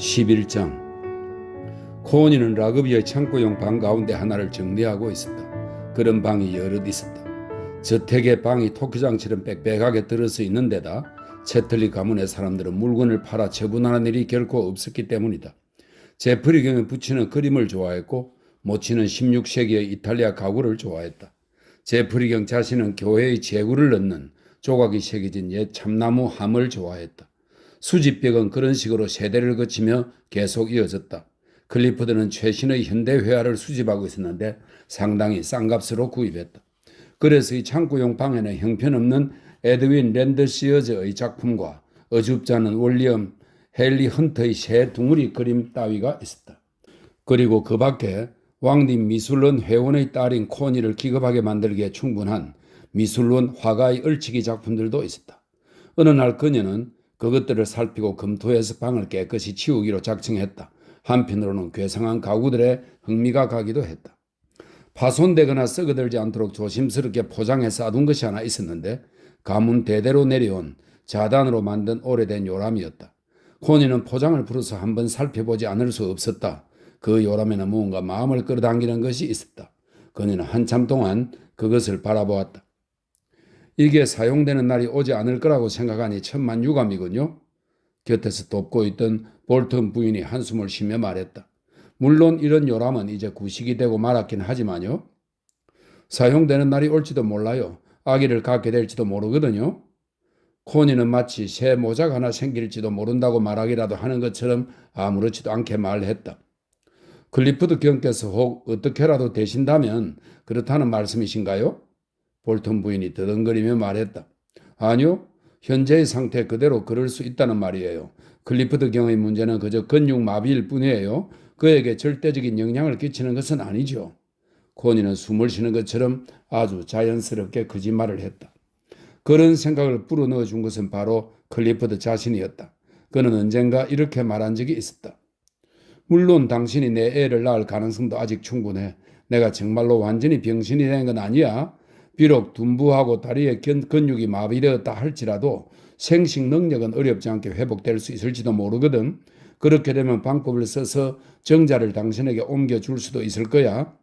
11장. 코온이는 라그비의 창고용 방 가운데 하나를 정리하고 있었다. 그런 방이 여럿 있었다. 저택의 방이 토끼장처럼 빽빽하게 들어서 있는 데다 채틀리 가문의 사람들은 물건을 팔아 처분하는 일이 결코 없었기 때문이다. 제프리 경은 붙이는 그림을 좋아했고 모치는 16세기의 이탈리아 가구를 좋아했다. 제프리 경 자신은 교회의 제구를 넣는 조각이 새겨진 옛 참나무 함을 좋아했다. 수집벽은 그런 식으로 세대를 거치며 계속 이어졌다. 클리프드는 최신의 현대 회화를 수집하고 있었는데 상당히 싼 값으로 구입했다. 그래서 이 창고용 방에는 형편없는 에드윈 랜더시어즈의 작품과 어줍지 않은 윌리엄 헨리 헌터의 새 둥우리 그림 따위가 있었다. 그리고 그 밖에 왕립 미술원 회원의 딸인 코니를 기겁하게 만들기에 충분한 미술원 화가의 얼치기 작품들도 있었다. 어느 날 그녀는 그것들을 살피고 검토해서 방을 깨끗이 치우기로 작정했다. 한편으로는 괴상한 가구들의 흥미가 가기도 했다. 파손되거나 썩어들지 않도록 조심스럽게 포장해 쌓아둔 것이 하나 있었는데 가문 대대로 내려온 자단으로 만든 오래된 요람이었다. 코니는 포장을 풀어서 한번 살펴보지 않을 수 없었다. 그 요람에는 무언가 마음을 끌어당기는 것이 있었다. 그녀는 한참 동안 그것을 바라보았다. 이게 사용되는 날이 오지 않을 거라고 생각하니 천만 유감이군요. 곁에서 돕고 있던 볼턴 부인이 한숨을 쉬며 말했다. 물론 이런 요람은 이제 구식이 되고 말았긴 하지만요. 사용되는 날이 올지도 몰라요. 아기를 갖게 될지도 모르거든요. 코니는 마치 새 모자가 하나 생길지도 모른다고 말하기라도 하는 것처럼 아무렇지도 않게 말했다. 클리프드 경께서 혹 어떻게라도 되신다면 그렇다는 말씀이신가요? 볼턴 부인이 더듬거리며 말했다. 아니요. 현재의 상태 그대로 그럴 수 있다는 말이에요. 클리프드 경의 문제는 그저 근육 마비일 뿐이에요. 그에게 절대적인 영향을 끼치는 것은 아니죠. 코니는 숨을 쉬는 것처럼 아주 자연스럽게 거짓말을 했다. 그런 생각을 불어넣어 준 것은 바로 클리프드 자신이었다. 그는 언젠가 이렇게 말한 적이 있었다. 물론 당신이 내 애를 낳을 가능성도 아직 충분해. 내가 정말로 완전히 병신이 된 건 아니야. 비록 둔부하고 다리의 근육이 마비되었다 할지라도 생식 능력은 어렵지 않게 회복될 수 있을지도 모르거든. 그렇게 되면 방법을 써서 정자를 당신에게 옮겨줄 수도 있을 거야.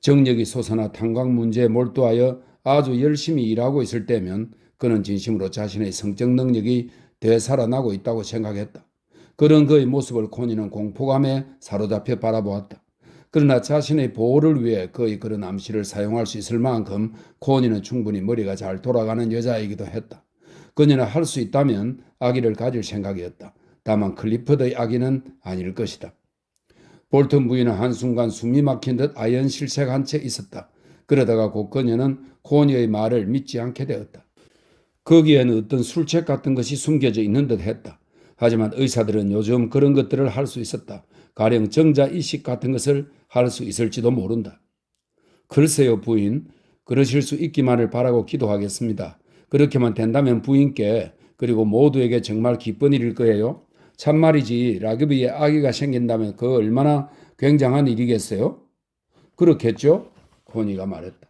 정력이 솟아나 탄광 문제에 몰두하여 아주 열심히 일하고 있을 때면 그는 진심으로 자신의 성적 능력이 되살아나고 있다고 생각했다. 그런 그의 모습을 코니는 공포감에 사로잡혀 바라보았다. 그러나 자신의 보호를 위해 그의 그런 암시를 사용할 수 있을 만큼 코니는 충분히 머리가 잘 돌아가는 여자이기도 했다. 그녀는 할 수 있다면 아기를 가질 생각이었다. 다만 클리프드의 아기는 아닐 것이다. 볼턴 부인은 한순간 숨이 막힌 듯 아연실색한 채 있었다. 그러다가 곧 그녀는 코니의 말을 믿지 않게 되었다. 거기에는 어떤 술책 같은 것이 숨겨져 있는 듯 했다. 하지만 의사들은 요즘 그런 것들을 할 수 있었다. 가령 정자 이식 같은 것을 할 수 있을지도 모른다. 글쎄요 부인, 그러실 수 있기만을 바라고 기도하겠습니다. 그렇게만 된다면 부인께 그리고 모두에게 정말 기쁜 일일 거예요. 참말이지 라그비에 아기가 생긴다면 그 얼마나 굉장한 일이겠어요? 그렇겠죠? 코니가 말했다.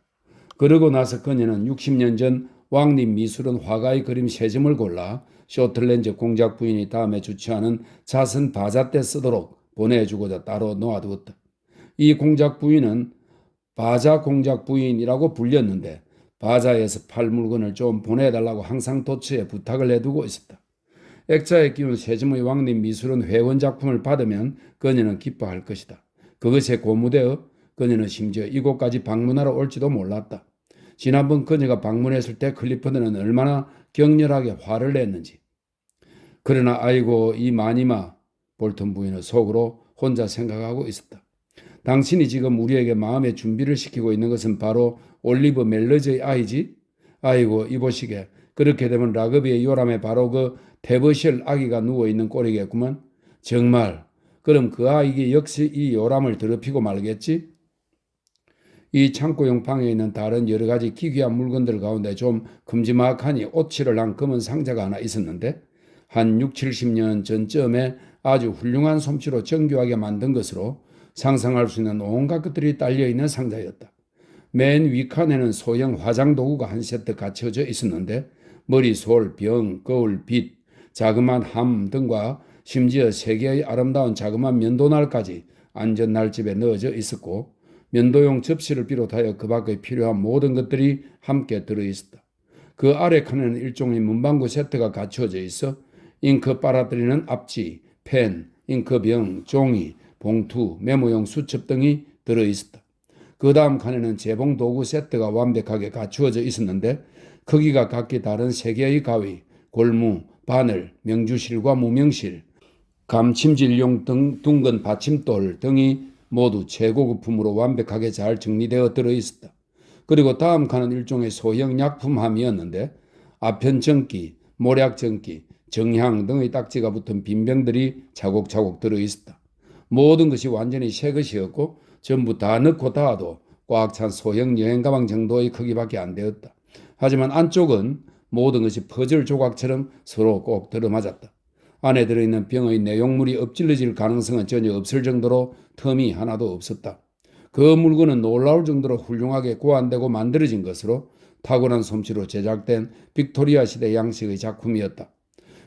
그러고 나서 그녀는 60년 전 왕립 미술원 화가의 그림 3점을 골라 쇼틀렌즈 공작 부인이 다음에 주최하는 자선 바자 때 쓰도록 보내주고자 따로 놓아두었다. 이 공작 부인은 바자 공작 부인이라고 불렸는데 바자에서 팔 물건을 좀 보내달라고 항상 도처에 부탁을 해두고 있었다. 액자에 끼운 세점의 왕립 미술원 회원 작품을 받으면 그녀는 기뻐할 것이다. 그것에 고무되어 그녀는 심지어 이곳까지 방문하러 올지도 몰랐다. 지난번 그녀가 방문했을 때 클리퍼드는 얼마나 격렬하게 화를 냈는지. 그러나 아이고 이 마니마, 볼턴 부인은 속으로 혼자 생각하고 있었다. 당신이 지금 우리에게 마음의 준비를 시키고 있는 것은 바로 올리브 멜러즈의 아이지? 아이고 이보시게 그렇게 되면 라그비의 요람에 바로 그 페버셜 아기가 누워있는 꼴이겠구먼. 정말 그럼 그 아이가 역시 이 요람을 더럽히고 말겠지? 이 창고용 방에 있는 다른 여러 가지 기괴한 물건들 가운데 좀 큼지막하니 오칠을 한 검은 상자가 하나 있었는데 한 6, 70년 전쯤에 아주 훌륭한 솜씨로 정교하게 만든 것으로 상상할 수 있는 온갖 것들이 딸려있는 상자였다. 맨 윗칸에는 소형 화장 도구가 한 세트 갖춰져 있었는데 머리솔, 병, 거울, 빗, 자그마한 함 등과 심지어 세계의 아름다운 자그마한 면도날까지 안전날집에 넣어져 있었고 면도용 접시를 비롯하여 그 밖에 필요한 모든 것들이 함께 들어있었다. 그 아래 칸에는 일종의 문방구 세트가 갖추어져 있어 잉크 빨아들이는 앞지, 펜, 잉크병, 종이, 봉투, 메모용 수첩 등이 들어있었다. 그 다음 칸에는 재봉 도구 세트가 완벽하게 갖추어져 있었는데 크기가 각기 다른 3개의 가위, 골무, 바늘, 명주실과 무명실, 감침질용 등 둥근 받침돌 등이 모두 최고급품으로 완벽하게 잘 정리되어 들어있었다. 그리고 다음 칸은 일종의 소형 약품함이었는데 아편전기, 모략전기, 정향 등의 딱지가 붙은 빈병들이 차곡차곡 들어있었다. 모든 것이 완전히 새 것이었고 전부 다 넣고 닿아도 꽉 찬 소형 여행가방 정도의 크기밖에 안 되었다. 하지만 안쪽은 모든 것이 퍼즐 조각처럼 서로 꼭 들어맞았다. 안에 들어있는 병의 내용물이 엎질러질 가능성은 전혀 없을 정도로 틈이 하나도 없었다. 그 물건은 놀라울 정도로 훌륭하게 고안되고 만들어진 것으로 탁월한 솜씨로 제작된 빅토리아 시대 양식의 작품이었다.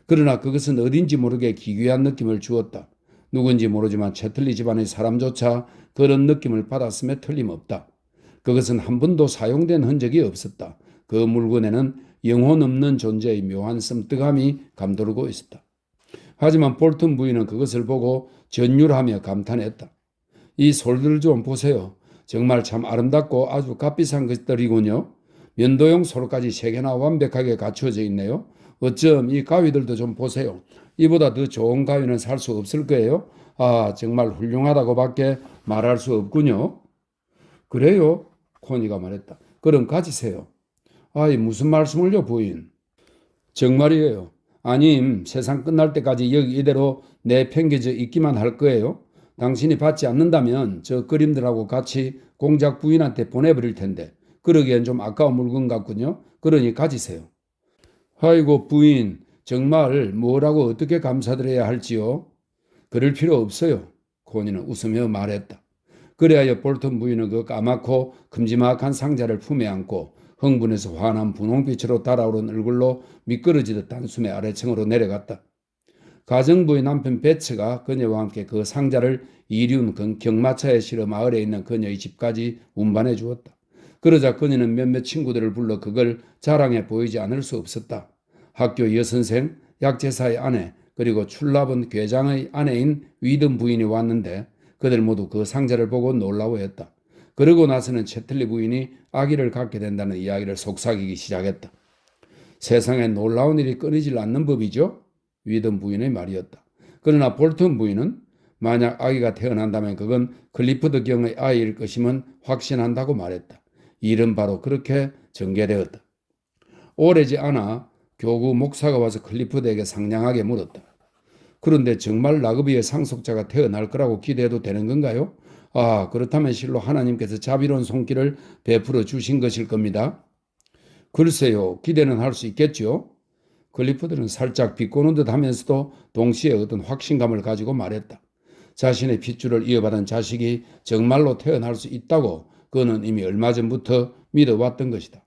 그러나 그것은 어딘지 모르게 기괴한 느낌을 주었다. 누군지 모르지만 채틀리 집안의 사람조차 그런 느낌을 받았음에 틀림없다. 그것은 한 번도 사용된 흔적이 없었다. 그 물건에는 영혼 없는 존재의 묘한 섬뜩함이 감돌고 있었다. 하지만 볼튼 부인은 그것을 보고 전율하며 감탄했다. 이 솔들 좀 보세요. 정말 참 아름답고 아주 값비싼 것들이군요. 면도용 솔까지 3개나 완벽하게 갖추어져 있네요. 어쩜 이 가위들도 좀 보세요. 이보다 더 좋은 가위는 살 수 없을 거예요. 아, 정말 훌륭하다고밖에 말할 수 없군요. 그래요? 코니가 말했다. 그럼 가지세요. 아이, 무슨 말씀을요, 부인? 정말이에요. 아님, 세상 끝날 때까지 여기 이대로 내팽개져 있기만 할 거예요. 당신이 받지 않는다면 저 그림들하고 같이 공작 부인한테 보내버릴 텐데 그러기엔 좀 아까운 물건 같군요. 그러니 가지세요. 아이고 부인, 정말 뭐라고 어떻게 감사드려야 할지요? 그럴 필요 없어요. 코니는 웃으며 말했다. 그래야 볼턴 부인은 그 까맣고 큼지막한 상자를 품에 안고 흥분해서 환한 분홍빛으로 달아오른 얼굴로 미끄러지듯 단숨에 아래층으로 내려갔다. 가정부의 남편 베츠가 그녀와 함께 그 상자를 이륜 경마차에 실어 마을에 있는 그녀의 집까지 운반해 주었다. 그러자 그녀는 몇몇 친구들을 불러 그걸 자랑해 보이지 않을 수 없었다. 학교 여선생, 약제사의 아내, 그리고 출납은 괴장의 아내인 위든 부인이 왔는데 그들 모두 그 상자를 보고 놀라워했다. 그러고 나서는 채틀리 부인이 아기를 갖게 된다는 이야기를 속삭이기 시작했다. 세상에 놀라운 일이 끊이질 않는 법이죠. 위든 부인의 말이었다. 그러나 볼턴 부인은 만약 아기가 태어난다면 그건 클리프드 경의 아이일 것임은 확신한다고 말했다. 일은 바로 그렇게 전개되었다. 오래지 않아 교구 목사가 와서 클리프드에게 상냥하게 물었다. 그런데 정말 라그비의 상속자가 태어날 거라고 기대해도 되는 건가요? 아, 그렇다면 실로 하나님께서 자비로운 손길을 베풀어 주신 것일 겁니다. 글쎄요, 기대는 할 수 있겠죠. 클리프드는 살짝 비꼬는 듯 하면서도 동시에 어떤 확신감을 가지고 말했다. 자신의 핏줄을 이어받은 자식이 정말로 태어날 수 있다고 그는 이미 얼마 전부터 믿어왔던 것이다.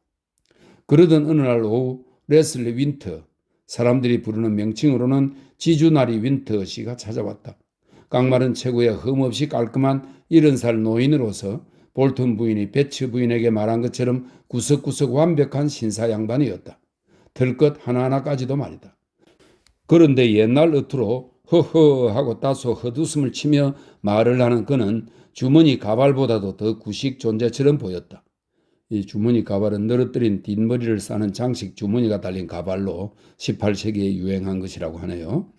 그러던 어느 날 오후 레슬리 윈터, 사람들이 부르는 명칭으로는 지주나리 윈터 씨가 찾아왔다. 깡마른 체구에 흠없이 깔끔한 70살 노인으로서 볼턴 부인이 베츠 부인에게 말한 것처럼 구석구석 완벽한 신사 양반이었다. 들것 하나하나까지도 말이다. 그런데 옛날 어투로 허허 하고 다소 헛웃음을 치며 말을 하는 그는 주머니 가발보다도 더 구식 존재처럼 보였다. 이 주머니 가발은 늘어뜨린 뒷머리를 싸는 장식 주머니가 달린 가발로 18세기에 유행한 것이라고 하네요.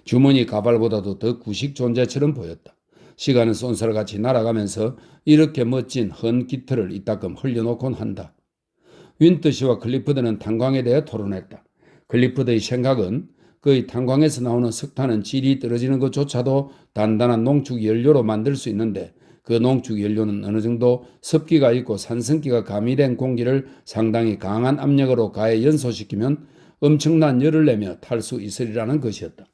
주머니 가발보다도 더 구식 존재처럼 보였다. 시간은 쏜살같이 날아가면서 이렇게 멋진 헌 깃털을 이따금 흘려놓곤 한다. 윈터 씨와 클리프드는 탄광에 대해 토론했다. 클리프드의 생각은 그의 탄광에서 나오는 석탄은 질이 떨어지는 것조차도 단단한 농축 연료로 만들 수 있는데 그 농축 연료는 어느 정도 습기가 있고 산성기가 가미된 공기를 상당히 강한 압력으로 가해 연소시키면 엄청난 열을 내며 탈 수 있으리라는 것이었다.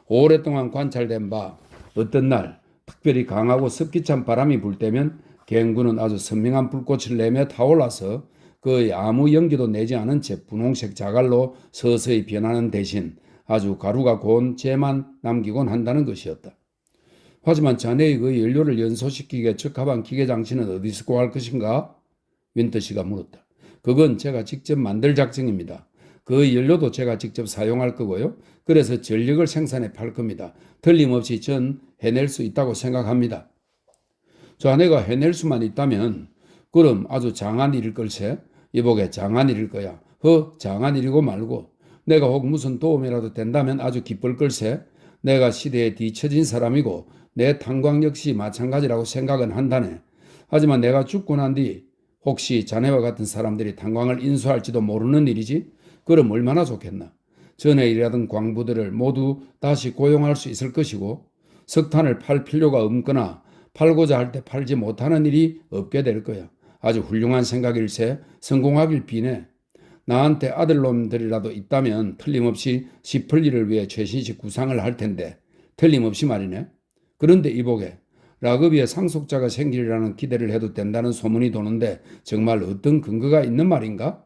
오랫동안 관찰된 바 어떤 날 특별히 강하고 습기찬 바람이 불 때면 갱구는 아주 선명한 불꽃을 내며 타올라서 그의 아무 연기도 내지 않은 채 분홍색 자갈로 서서히 변하는 대신 아주 가루가 고운 재만 남기곤 한다는 것이었다. 하지만 자네의 그 연료를 연소시키기에 적합한 기계장치는 어디서 구할 것인가? 윈터 씨가 물었다. 그건 제가 직접 만들 작정입니다. 그 연료도 제가 직접 사용할 거고요. 그래서 전력을 생산해 팔 겁니다. 틀림없이 전 해낼 수 있다고 생각합니다. 자네가 해낼 수만 있다면 그럼 아주 장한 일일 걸세. 이보게 장한 일일 거야. 장한 일이고 말고 내가 혹 무슨 도움이라도 된다면 아주 기쁠 걸세. 내가 시대에 뒤처진 사람이고 내 탄광 역시 마찬가지라고 생각은 한다네. 하지만 내가 죽고 난 뒤 혹시 자네와 같은 사람들이 탄광을 인수할지도 모르는 일이지? 그럼 얼마나 좋겠나. 전에 일하던 광부들을 모두 다시 고용할 수 있을 것이고 석탄을 팔 필요가 없거나 팔고자 할 때 팔지 못하는 일이 없게 될 거야. 아주 훌륭한 생각일세. 성공하길 비네. 나한테 아들놈들이라도 있다면 틀림없이 싶을 일을 위해 최신식 구상을 할 텐데 틀림없이 말이네. 그런데 이보게 라그비의 상속자가 생기리라는 기대를 해도 된다는 소문이 도는데 정말 어떤 근거가 있는 말인가?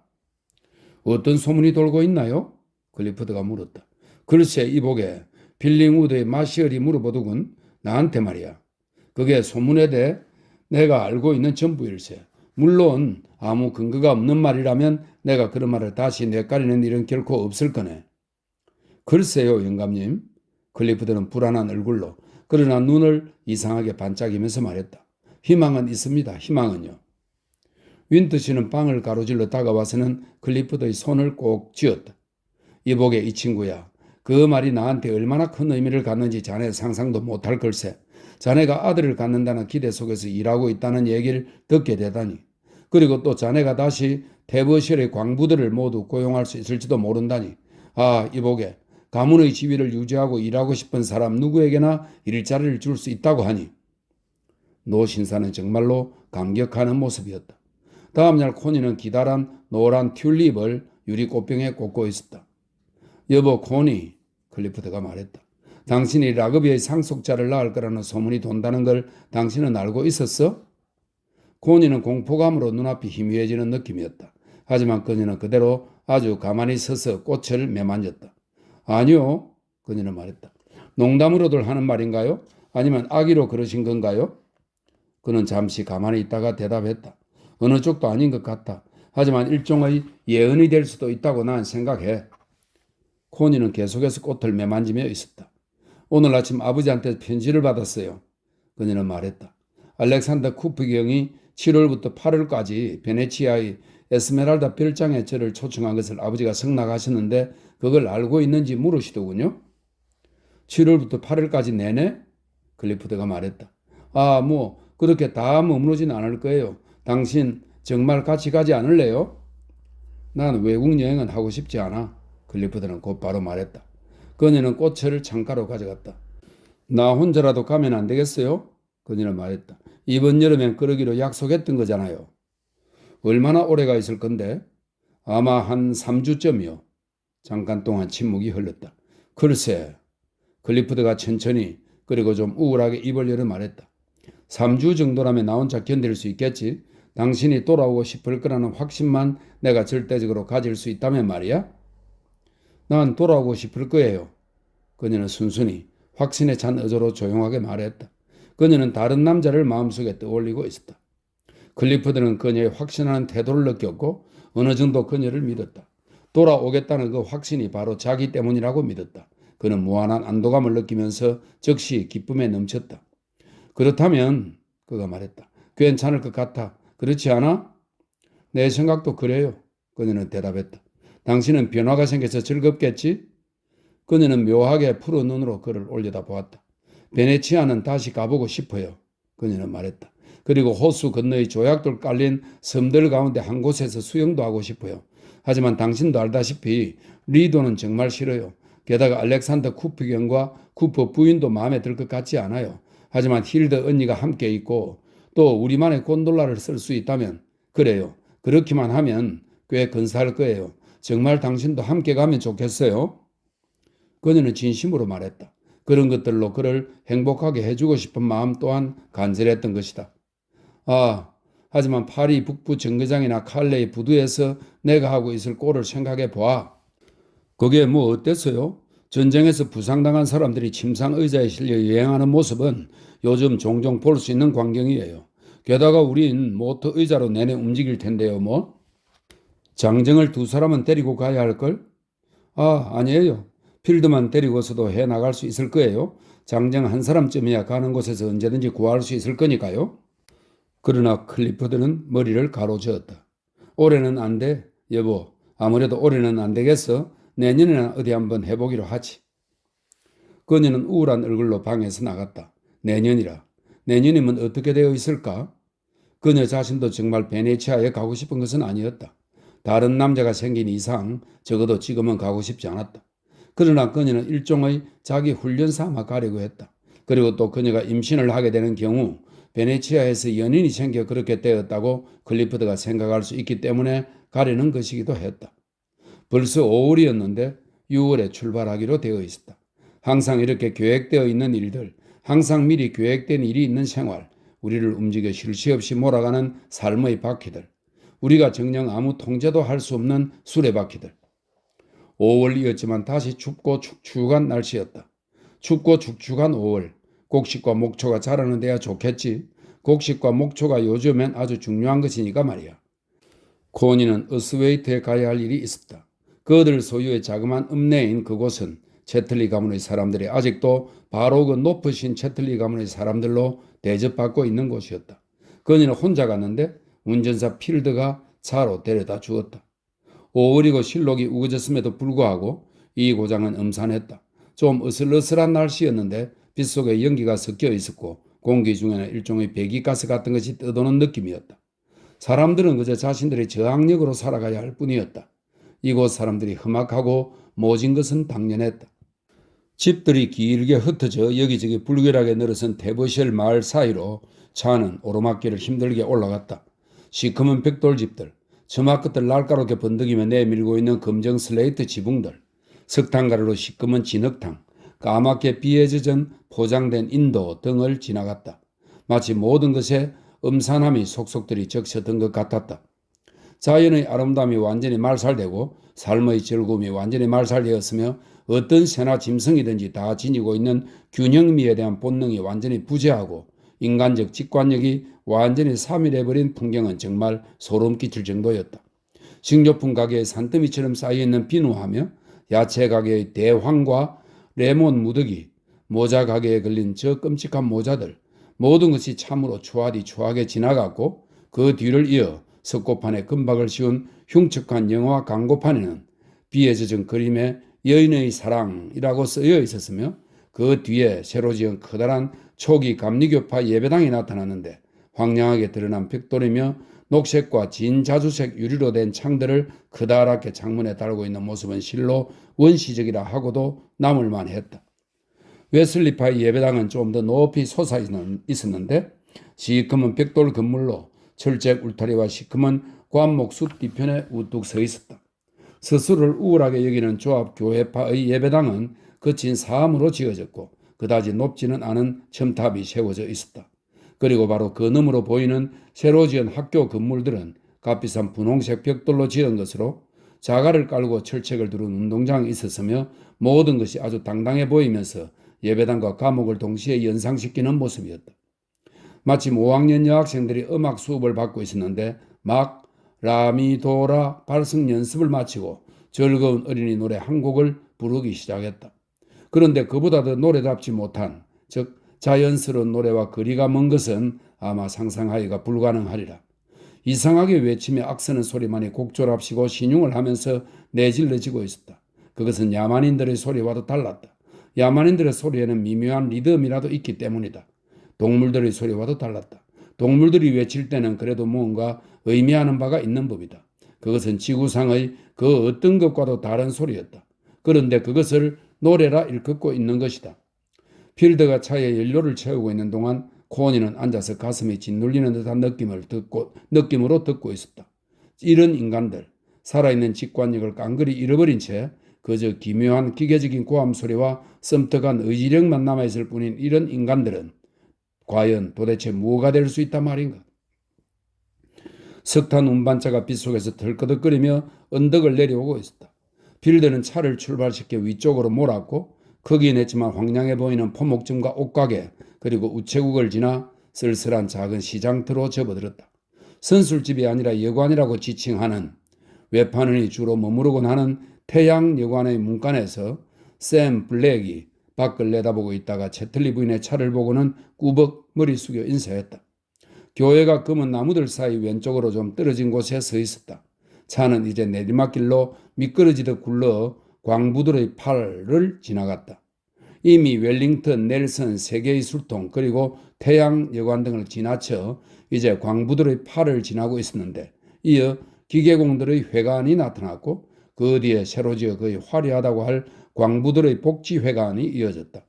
어떤 소문이 돌고 있나요? 클리프드가 물었다. 글쎄 이보게 빌링우드의 마시얼이 물어보더군. 나한테 말이야. 그게 소문에 대해 내가 알고 있는 전부일세. 물론 아무 근거가 없는 말이라면 내가 그런 말을 다시 뇌까리는 일은 결코 없을 거네. 글쎄요 영감님. 클리프드는 불안한 얼굴로 그러나 눈을 이상하게 반짝이면서 말했다. 희망은 있습니다. 희망은요. 윈터 씨는 빵을 가로질러 다가와서는 클리프드의 손을 꼭 쥐었다. 이보게 이 친구야. 그 말이 나한테 얼마나 큰 의미를 갖는지 자네 상상도 못할 걸세. 자네가 아들을 갖는다는 기대 속에서 일하고 있다는 얘기를 듣게 되다니. 그리고 또 자네가 다시 테버실의 광부들을 모두 고용할 수 있을지도 모른다니. 이보게 가문의 지위를 유지하고 일하고 싶은 사람 누구에게나 일자리를 줄 수 있다고 하니. 노 신사는 정말로 감격하는 모습이었다. 다음날 코니는 기다란 노란 튤립을 유리 꽃병에 꽂고 있었다. 여보 코니, 클리프드가 말했다. 당신이 라그비의 상속자를 낳을 거라는 소문이 돈다는 걸 당신은 알고 있었어? 코니는 공포감으로 눈앞이 희미해지는 느낌이었다. 하지만 그녀는 그대로 아주 가만히 서서 꽃을 매만졌다. 아니요, 그녀는 말했다. 농담으로들 하는 말인가요? 아니면 악의로 그러신 건가요? 그는 잠시 가만히 있다가 대답했다. 어느 쪽도 아닌 것 같아. 하지만 일종의 예언이 될 수도 있다고 난 생각해. 코니는 계속해서 꽃을 매만지며 있었다. 오늘 아침 아버지한테 편지를 받았어요. 그녀는 말했다. 알렉산더 쿠프 경이 7월부터 8월까지 베네치아의 에스메랄다 별장에 저를 초청한 것을 아버지가 승낙하셨는데 그걸 알고 있는지 물으시더군요. 7월부터 8월까지 내내? 클리프드가 말했다. 그렇게 다 머무르진 않을 거예요. 당신 정말 같이 가지 않을래요? 난 외국 여행은 하고 싶지 않아. 클리프드는 곧바로 말했다. 그녀는 꽃을 창가로 가져갔다. 나 혼자라도 가면 안 되겠어요? 그녀는 말했다. 이번 여름엔 그러기로 약속했던 거잖아요. 얼마나 오래가 있을 건데? 아마 한 3주쯤이요. 잠깐 동안 침묵이 흘렀다. 글쎄, 클리프드가 천천히 그리고 좀 우울하게 입을 열어 말했다. 3주 정도라면 나 혼자 견딜 수 있겠지. 당신이 돌아오고 싶을 거라는 확신만 내가 절대적으로 가질 수 있다면 말이야. 난 돌아오고 싶을 거예요. 그녀는 순순히 확신에 찬 어조로 조용하게 말했다. 그녀는 다른 남자를 마음속에 떠올리고 있었다. 클리프드는 그녀의 확신하는 태도를 느꼈고 어느 정도 그녀를 믿었다. 돌아오겠다는 그 확신이 바로 자기 때문이라고 믿었다. 그는 무한한 안도감을 느끼면서 즉시 기쁨에 넘쳤다. 그렇다면 그가 말했다. 괜찮을 것 같아. 그렇지 않아? 내 생각도 그래요. 그녀는 대답했다. 당신은 변화가 생겨서 즐겁겠지? 그녀는 묘하게 푸른 눈으로 그를 올려다보았다. 베네치아는 다시 가보고 싶어요. 그녀는 말했다. 그리고 호수 건너의 조약돌 깔린 섬들 가운데 한 곳에서 수영도 하고 싶어요. 하지만 당신도 알다시피 리도는 정말 싫어요. 게다가 알렉산더 쿠프경과 쿠프 부인도 마음에 들 것 같지 않아요. 하지만 힐드 언니가 함께 있고 또 우리만의 곤돌라를 쓸 수 있다면 그래요. 그렇게만 하면 꽤 근사할 거예요. 정말 당신도 함께 가면 좋겠어요. 그녀는 진심으로 말했다. 그런 것들로 그를 행복하게 해주고 싶은 마음 또한 간절했던 것이다. 하지만 파리 북부 정거장이나 칼레이 부두에서 내가 하고 있을 꼴을 생각해 보아. 그게 뭐 어땠어요? 전쟁에서 부상당한 사람들이 침상 의자에 실려 여행하는 모습은 요즘 종종 볼 수 있는 광경이에요. 게다가 우린 모터 의자로 내내 움직일 텐데요, 뭐? 장정을 두 사람은 데리고 가야 할걸? 아, 아니에요. 필드만 데리고서도 해 나갈 수 있을 거예요. 장정 한 사람쯤이야 가는 곳에서 언제든지 구할 수 있을 거니까요. 그러나 클리퍼드는 머리를 가로저었다. 올해는 안 돼, 여보. 아무래도 올해는 안 되겠어. 내년에는 어디 한번 해보기로 하지. 그녀는 우울한 얼굴로 방에서 나갔다. 내년이라. 내년이면 어떻게 되어 있을까? 그녀 자신도 정말 베네치아에 가고 싶은 것은 아니었다. 다른 남자가 생긴 이상 적어도 지금은 가고 싶지 않았다. 그러나 그녀는 일종의 자기 훈련 삼아 가려고 했다. 그리고 또 그녀가 임신을 하게 되는 경우 베네치아에서 연인이 생겨 그렇게 되었다고 클리프드가 생각할 수 있기 때문에 가려는 것이기도 했다. 벌써 5월이었는데 6월에 출발하기로 되어 있었다. 항상 이렇게 계획되어 있는 일들, 항상 미리 계획된 일이 있는 생활, 우리를 움직여 쉴 새 없이 몰아가는 삶의 바퀴들, 우리가 정녕 아무 통제도 할 수 없는 수레바퀴들. 5월이었지만 다시 춥고 축축한 날씨였다. 춥고 축축한 5월, 곡식과 목초가 자라는 데야 좋겠지. 곡식과 목초가 요즘엔 아주 중요한 것이니까 말이야. 코니는 어스웨이트에 가야 할 일이 있었다. 그들 소유의 자그마한 읍내인 그곳은 채틀리 가문의 사람들이 아직도 바로 그 높으신 채틀리 가문의 사람들로 대접받고 있는 곳이었다. 그녀는 혼자 갔는데 운전사 필드가 차로 데려다 주었다. 5월이고 실록이 우거졌음에도 불구하고 이 고장은 음산했다. 좀 으슬으슬한 날씨였는데 빗속에 연기가 섞여 있었고 공기 중에는 일종의 배기가스 같은 것이 떠도는 느낌이었다. 사람들은 그저 자신들의 저항력으로 살아가야 할 뿐이었다. 이곳 사람들이 험악하고 모진 것은 당연했다. 집들이 길게 흩어져 여기저기 불결하게 늘어선 테버쉘 마을 사이로 차는 오르막길을 힘들게 올라갔다. 시커먼 벽돌집들, 처마 끝을 날카롭게 번득이며 내밀고 있는 검정 슬레이트 지붕들, 석탄가루로 시커먼 진흙탕, 까맣게 비에 젖은 포장된 인도 등을 지나갔다. 마치 모든 것에 음산함이 속속들이 적셔든 것 같았다. 자연의 아름다움이 완전히 말살되고 삶의 즐거움이 완전히 말살되었으며 어떤 새나 짐승이든지 다 지니고 있는 균형미에 대한 본능이 완전히 부재하고 인간적 직관력이 완전히 사밀해버린 풍경은 정말 소름 끼칠 정도였다. 식료품 가게의 산더미처럼 쌓여있는 비누하며 야채 가게의 대황과 레몬 무더기, 모자 가게에 걸린 저 끔찍한 모자들, 모든 것이 참으로 추하게 지나갔고 그 뒤를 이어 석고판에 금박을 씌운 흉측한 영화 광고판에는 비에 젖은 그림에 여인의 사랑이라고 쓰여 있었으며 그 뒤에 새로 지은 커다란 초기 감리교파 예배당이 나타났는데 황량하게 드러난 벽돌이며 녹색과 진자주색 유리로 된 창들을 커다랗게 창문에 달고 있는 모습은 실로 원시적이라 하고도 남을만 했다. 웨슬리파의 예배당은 좀 더 높이 솟아 있었는데 시커먼 벽돌 건물로 철책 울타리와 시커먼 관목숲 뒤편에 우뚝 서 있었다. 스스로를 우월하게 여기는 조합교회파의 예배당은 거친 사암으로 지어졌고 그다지 높지는 않은 첨탑이 세워져 있었다. 그리고 바로 그 너머로 보이는 새로 지은 학교 건물들은 값비싼 분홍색 벽돌로 지은 것으로 자갈을 깔고 철책을 두른 운동장이 있었으며 모든 것이 아주 당당해 보이면서 예배당과 감옥을 동시에 연상시키는 모습이었다. 마침 5학년 여학생들이 음악 수업을 받고 있었는데 막 라미도라 발성 연습을 마치고 즐거운 어린이 노래 한 곡을 부르기 시작했다. 그런데 그보다 더 노래답지 못한, 즉 자연스러운 노래와 거리가 먼 것은 아마 상상하기가 불가능하리라. 이상하게 외치며 악쓰는 소리만이 곡조랍시고 신용을 하면서 내질러지고 있었다. 그것은 야만인들의 소리와도 달랐다. 야만인들의 소리에는 미묘한 리듬이라도 있기 때문이다. 동물들의 소리와도 달랐다. 동물들이 외칠 때는 그래도 뭔가 의미하는 바가 있는 법이다. 그것은 지구상의 그 어떤 것과도 다른 소리였다. 그런데 그것을 노래라 일컫고 있는 것이다. 필드가 차에 연료를 채우고 있는 동안 코니는 앉아서 가슴이 짓눌리는 듯한 느낌으로 듣고 있었다. 이런 인간들, 살아있는 직관력을 깡그리 잃어버린 채 그저 기묘한 기계적인 고함 소리와 썸뜩한 의지력만 남아있을 뿐인 이런 인간들은 과연 도대체 뭐가 될 수 있단 말인가? 석탄 운반차가 빗속에서 덜커덕거리며 언덕을 내려오고 있었다. 빌드는 차를 출발시켜 위쪽으로 몰았고 크긴 했지만 황량해 보이는 포목점과 옷가게 그리고 우체국을 지나 쓸쓸한 작은 시장터로 접어들었다. 선술집이 아니라 여관이라고 지칭하는 외판원이 주로 머무르곤 하는 태양여관의 문간에서 샘 블랙이 밖을 내다보고 있다가 채틀리 부인의 차를 보고는 꾸벅 머리 숙여 인사했다. 교회가 검은 나무들 사이 왼쪽으로 좀 떨어진 곳에 서 있었다. 차는 이제 내리막길로 미끄러지듯 굴러 광부들의 팔을 지나갔다. 이미 웰링턴, 넬슨, 세계의 술통 그리고 태양여관 등을 지나쳐 이제 광부들의 팔을 지나고 있었는데 이어 기계공들의 회관이 나타났고 그 뒤에 새로 지어 거의 화려하다고 할 광부들의 복지회관이 이어졌다.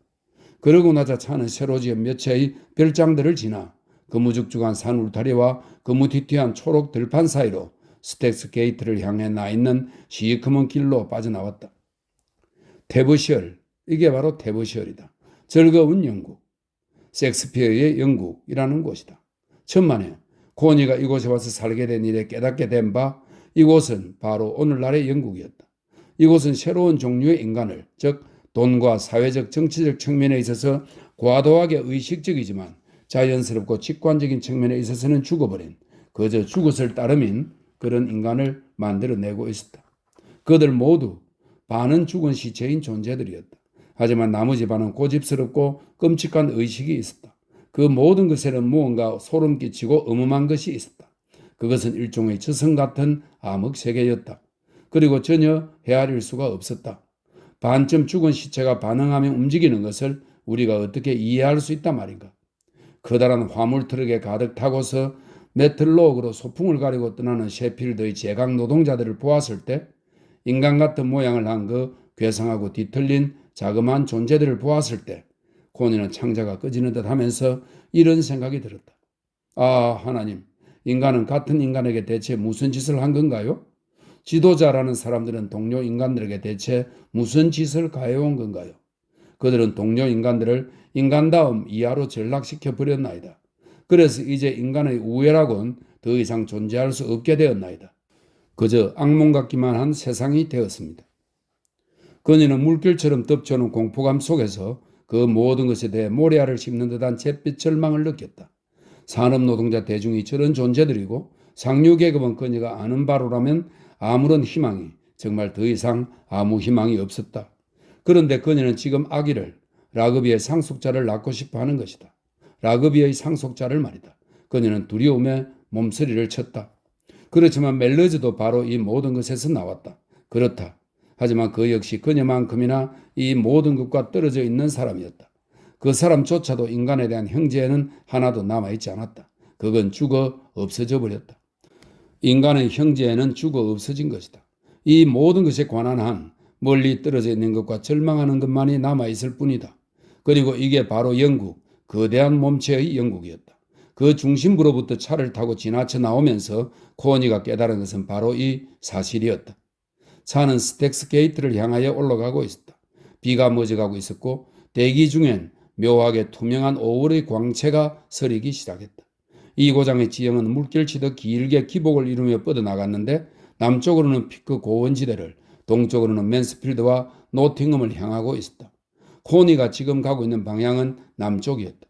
그러고 나자 차는 새로 지은 몇 채의 별장들을 지나 거무죽죽한 산 울타리와 거무튀튀한 초록 들판 사이로 스택스 게이트를 향해 나 있는 시커먼 길로 빠져나왔다. 테브시얼, 이게 바로 테브시얼이다. 즐거운 영국, 섹스피어의 영국이라는 곳이다. 천만에 코니가 이곳에 와서 살게 된 일에 깨닫게 된 바 이곳은 바로 오늘날의 영국이었다. 이곳은 새로운 종류의 인간을, 즉 돈과 사회적 정치적 측면에 있어서 과도하게 의식적이지만 자연스럽고 직관적인 측면에 있어서는 죽어버린 그저 죽었을 따름인 그런 인간을 만들어내고 있었다. 그들 모두 반은 죽은 시체인 존재들이었다. 하지만 나머지 반은 고집스럽고 끔찍한 의식이 있었다. 그 모든 것에는 무언가 소름 끼치고 음험한 것이 있었다. 그것은 일종의 저승 같은 암흑 세계였다. 그리고 전혀 헤아릴 수가 없었다. 반쯤 죽은 시체가 반응하며 움직이는 것을 우리가 어떻게 이해할 수 있단 말인가. 커다란 화물 트럭에 가득 타고서 메틀로그로 소풍을 가리고 떠나는 셰필드의 제강 노동자들을 보았을 때 인간 같은 모양을 한 그 괴상하고 뒤틀린 자그마한 존재들을 보았을 때 코니는 창자가 꺼지는 듯 하면서 이런 생각이 들었다. 아, 하나님, 인간은 같은 인간에게 대체 무슨 짓을 한 건가요? 지도자라는 사람들은 동료 인간들에게 대체 무슨 짓을 가해온 건가요? 그들은 동료 인간들을 인간다움 이하로 전락시켜 버렸나이다. 그래서 이제 인간의 우애라곤 더 이상 존재할 수 없게 되었나이다. 그저 악몽 같기만 한 세상이 되었습니다. 그녀는 물결처럼 덮쳐오는 공포감 속에서 그 모든 것에 대해 모래알을 씹는 듯한 잿빛 절망을 느꼈다. 산업노동자 대중이 저런 존재들이고 상류계급은 그녀가 아는 바로라면 아무런 희망이, 정말 더 이상 아무 희망이 없었다. 그런데 그녀는 지금 아기를, 라그비의 상속자를 낳고 싶어 하는 것이다. 라그비의 상속자를 말이다. 그녀는 두려움에 몸서리를 쳤다. 그렇지만 멜러즈도 바로 이 모든 것에서 나왔다. 그렇다. 하지만 그 역시 그녀만큼이나 이 모든 것과 떨어져 있는 사람이었다. 그 사람조차도 인간에 대한 형제에는 하나도 남아있지 않았다. 그건 죽어 없어져 버렸다. 인간의 형제에는 죽어 없어진 것이다. 이 모든 것에 관한 한 멀리 떨어져 있는 것과 절망하는 것만이 남아있을 뿐이다. 그리고 이게 바로 영국, 거대한 몸체의 영국이었다. 그 중심부로부터 차를 타고 지나쳐 나오면서 코니가 깨달은 것은 바로 이 사실이었다. 차는 스택스 게이트를 향하여 올라가고 있었다. 비가 멎어가고 있었고 대기 중엔 묘하게 투명한 오월의 광채가 서리기 시작했다. 이 고장의 지형은 물결치듯 길게 기복을 이루며 뻗어나갔는데 남쪽으로는 피크 고원지대를, 동쪽으로는 맨스필드와 노팅엄을 향하고 있었다. 코니가 지금 가고 있는 방향은 남쪽이었다.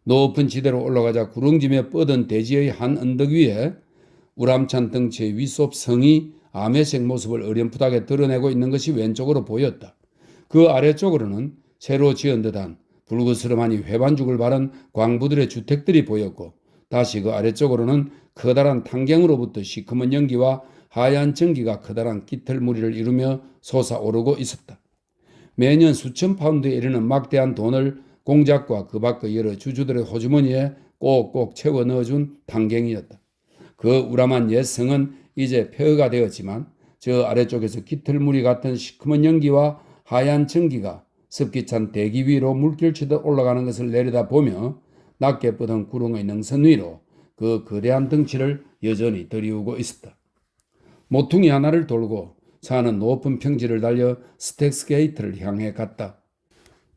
높은 지대로 올라가자 구릉지며 뻗은 대지의 한 언덕 위에 우람찬 덩치의 위솝 성이 암회색 모습을 어렴풋하게 드러내고 있는 것이 왼쪽으로 보였다. 그 아래쪽으로는 새로 지은 듯한 불그스름하니 회반죽을 바른 광부들의 주택들이 보였고 다시 그 아래쪽으로는 커다란 탄경으로부터 시커먼 연기와 하얀 전기가 커다란 깃털무리를 이루며 솟아오르고 있었다. 매년 수천 파운드에 이르는 막대한 돈을 공작과 그 밖의 여러 주주들의 호주머니에 꼭꼭 채워 넣어준 탄경이었다. 그 우람한 옛 성은 이제 폐허가 되었지만 저 아래쪽에서 깃털무리 같은 시커먼 연기와 하얀 전기가 습기찬 대기 위로 물결치듯 올라가는 것을 내려다보며 낮게 뻗은 구릉의 능선 위로 그 거대한 덩치를 여전히 들이우고 있었다. 모퉁이 하나를 돌고 차는 높은 평지를 달려 스택스 게이트를 향해 갔다.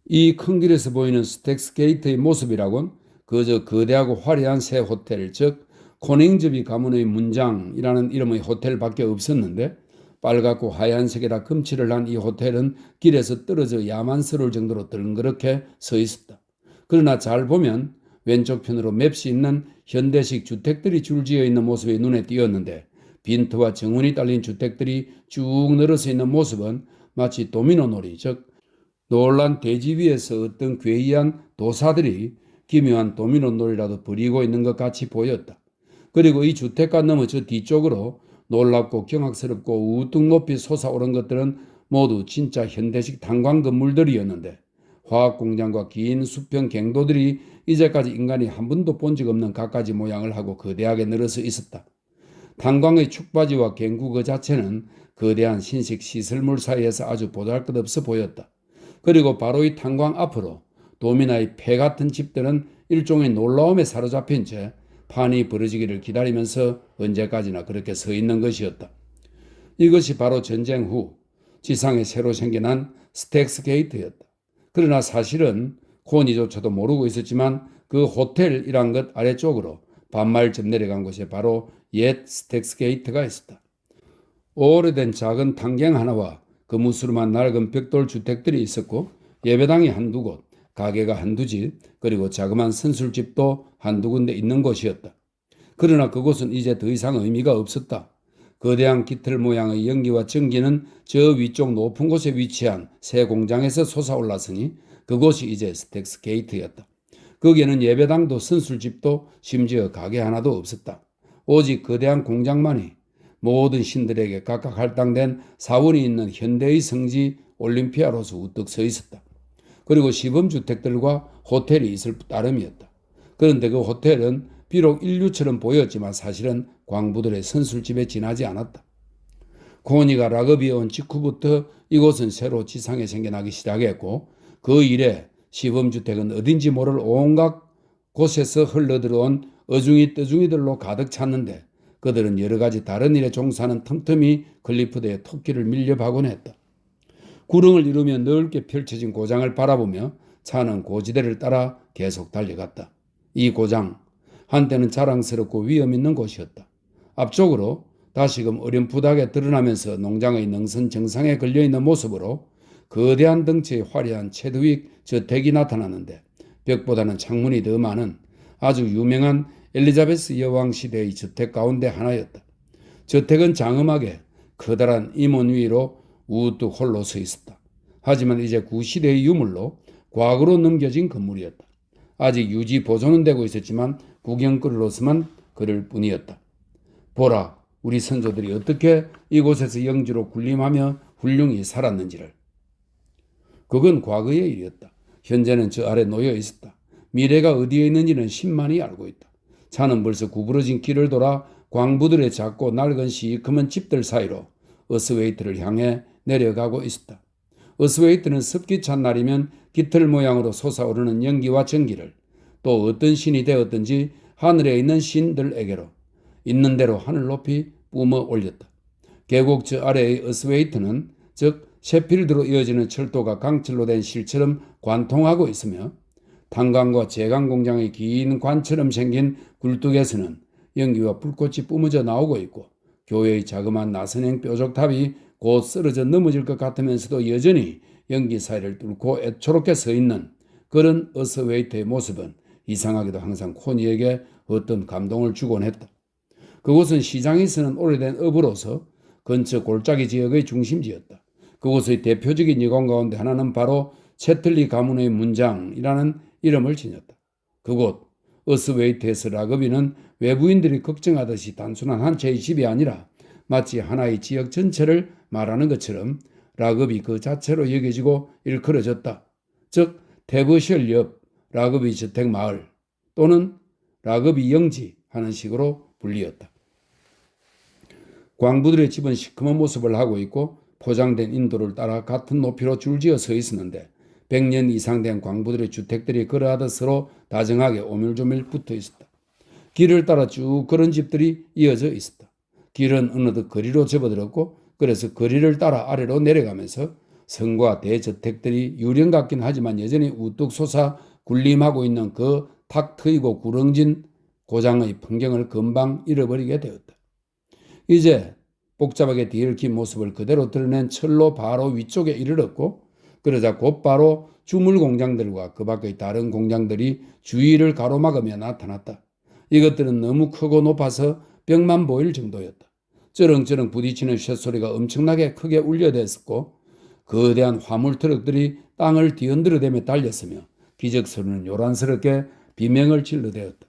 이 큰 길에서 보이는 스택스 게이트의 모습이라곤 그저 거대하고 화려한 새 호텔, 즉 코닝즈비 가문의 문장이라는 이름의 호텔밖에 없었는데 빨갛고 하얀색에다 금칠을 한 이 호텔은 길에서 떨어져 야만스러울 정도로 덜그렇게 서 있었다. 그러나 잘 보면 왼쪽 편으로 맵시 있는 현대식 주택들이 줄지어 있는 모습이 눈에 띄었는데, 빈트와 정원이 딸린 주택들이 쭉 늘어서 있는 모습은 마치 도미노 놀이, 즉 놀란 대지 위에서 어떤 괴이한 도사들이 기묘한 도미노 놀이라도 부리고 있는 것 같이 보였다. 그리고 이 주택가 너머 저 뒤쪽으로 놀랍고 경악스럽고 우뚝 높이 솟아오른 것들은 모두 진짜 현대식 탄광 건물들이었는데, 화학공장과 긴 수평 갱도들이 이제까지 인간이 한 번도 본 적 없는 갖가지 모양을 하고 거대하게 늘어서 있었다. 탄광의 축바지와 갱구 그 자체는 거대한 신식 시설물 사이에서 아주 보잘것없어 보였다. 그리고 바로 이 탄광 앞으로 도미나의 폐 같은 집들은 일종의 놀라움에 사로잡힌 채 판이 벌어지기를 기다리면서 언제까지나 그렇게 서 있는 것이었다. 이것이 바로 전쟁 후 지상에 새로 생겨난 스택스 게이트였다. 그러나 사실은 코니조차도 모르고 있었지만 그 호텔이란 것 아래쪽으로 반마일쯤 내려간 곳에 바로 옛 스택스 게이트가 있었다. 오래된 작은 탄경 하나와 거무스름한 낡은 벽돌 주택들이 있었고, 예배당이 한두 곳, 가게가 한두 집, 그리고 자그마한 선술집도 한두 군데 있는 곳이었다. 그러나 그곳은 이제 더 이상 의미가 없었다. 거대한 깃털 모양의 연기와 전기는 저 위쪽 높은 곳에 위치한 새 공장에서 솟아올랐으니 그곳이 이제 스택스 게이트였다. 거기에는 예배당도 선술집도 심지어 가게 하나도 없었다. 오직 거대한 공장만이 모든 신들에게 각각 할당된 사원이 있는 현대의 성지 올림피아로서 우뚝 서 있었다. 그리고 시범주택들과 호텔이 있을 따름이었다. 그런데 그 호텔은 비록 인류처럼 보였지만 사실은 광부들의 선술집에 지나지 않았다. 코니가 라그비에 온 직후부터 이곳은 새로 지상에 생겨나기 시작했고, 그 이래 시범주택은 어딘지 모를 온갖 곳에서 흘러들어온 어중이 떠중이들로 가득 찼는데, 그들은 여러 가지 다른 일에 종사하는 틈틈이 클리프드의 토끼를 밀려가곤 했다. 구릉을 이루며 넓게 펼쳐진 고장을 바라보며 차는 고지대를 따라 계속 달려갔다. 이 고장, 한때는 자랑스럽고 위험 있는 곳이었다. 앞쪽으로 다시금 어렴풋하게 드러나면서 농장의 능선 정상에 걸려있는 모습으로 거대한 덩치의 화려한 체드윅 저택이 나타나는데, 벽보다는 창문이 더 많은 아주 유명한 엘리자베스 여왕 시대의 저택 가운데 하나였다. 저택은 장엄하게 커다란 임원 위로 우뚝 홀로 서 있었다. 하지만 이제 구시대의 유물로 과거로 넘겨진 건물이었다. 아직 유지 보존은 되고 있었지만 구경거리로서만 그럴 뿐이었다. 보라, 우리 선조들이 어떻게 이곳에서 영지로 군림하며 훌륭히 살았는지를. 그건 과거의 일이었다. 현재는 저 아래 놓여 있었다. 미래가 어디에 있는지는 신만이 알고 있다. 차는 벌써 구부러진 길을 돌아 광부들의 작고 낡은 시커먼 집들 사이로 어스웨이트를 향해 내려가고 있었다. 어스웨이트는 습기 찬 날이면 깃털 모양으로 솟아오르는 연기와 전기를, 또 어떤 신이 되었든지 하늘에 있는 신들에게로 있는 대로 하늘 높이 뿜어 올렸다. 계곡 저 아래의 어스웨이트는, 즉 셰필드로 이어지는 철도가 강철로 된 실처럼 관통하고 있으며, 탄광과 제강 공장의 긴 관처럼 생긴 굴뚝에서는 연기와 불꽃이 뿜어져 나오고 있고, 교회의 자그마한 나선형 뾰족탑이 곧 쓰러져 넘어질 것 같으면서도 여전히 연기 사이를 뚫고 애초롭게 서 있는 그런 어스웨이트의 모습은 이상하게도 항상 코니에게 어떤 감동을 주곤 했다. 그곳은 시장이 쓰는 오래된 업으로서 근처 골짜기 지역의 중심지였다. 그곳의 대표적인 여관 가운데 하나는 바로 채틀리 가문의 문장이라는 이름을 지녔다. 그곳 어스웨이트에서 라그비는 외부인들이 걱정하듯이 단순한 한 채의 집이 아니라 마치 하나의 지역 전체를 말하는 것처럼 라그비 그 자체로 여겨지고 일컬어졌다. 즉 테버셜 옆 라그비 저택 마을 또는 라그비 영지 하는 식으로 불리었다. 광부들의 집은 시커먼 모습을 하고 있고 포장된 인도를 따라 같은 높이로 줄지어 서 있었는데, 100년 이상 된 광부들의 주택들이 그러하듯 서로 다정하게 오밀조밀 붙어 있었다. 길을 따라 쭉 그런 집들이 이어져 있었다. 길은 어느덧 거리로 접어들었고, 그래서 거리를 따라 아래로 내려가면서 성과 대저택들이 유령 같긴 하지만 여전히 우뚝 솟아 군림하고 있는 그 탁 트이고 구렁진 고장의 풍경을 금방 잃어버리게 되었다. 이제 복잡하게 뒤얽힌 모습을 그대로 드러낸 철로 바로 위쪽에 이르렀고, 그러자 곧바로 주물 공장들과 그 밖의 다른 공장들이 주위를 가로막으며 나타났다. 이것들은 너무 크고 높아서 벽만 보일 정도였다. 쩌렁쩌렁 부딪히는 쇳소리가 엄청나게 크게 울려댔었고, 거대한 화물 트럭들이 땅을 뒤흔들어대며 달렸으며 기적소리는 요란스럽게 비명을 질러대었다.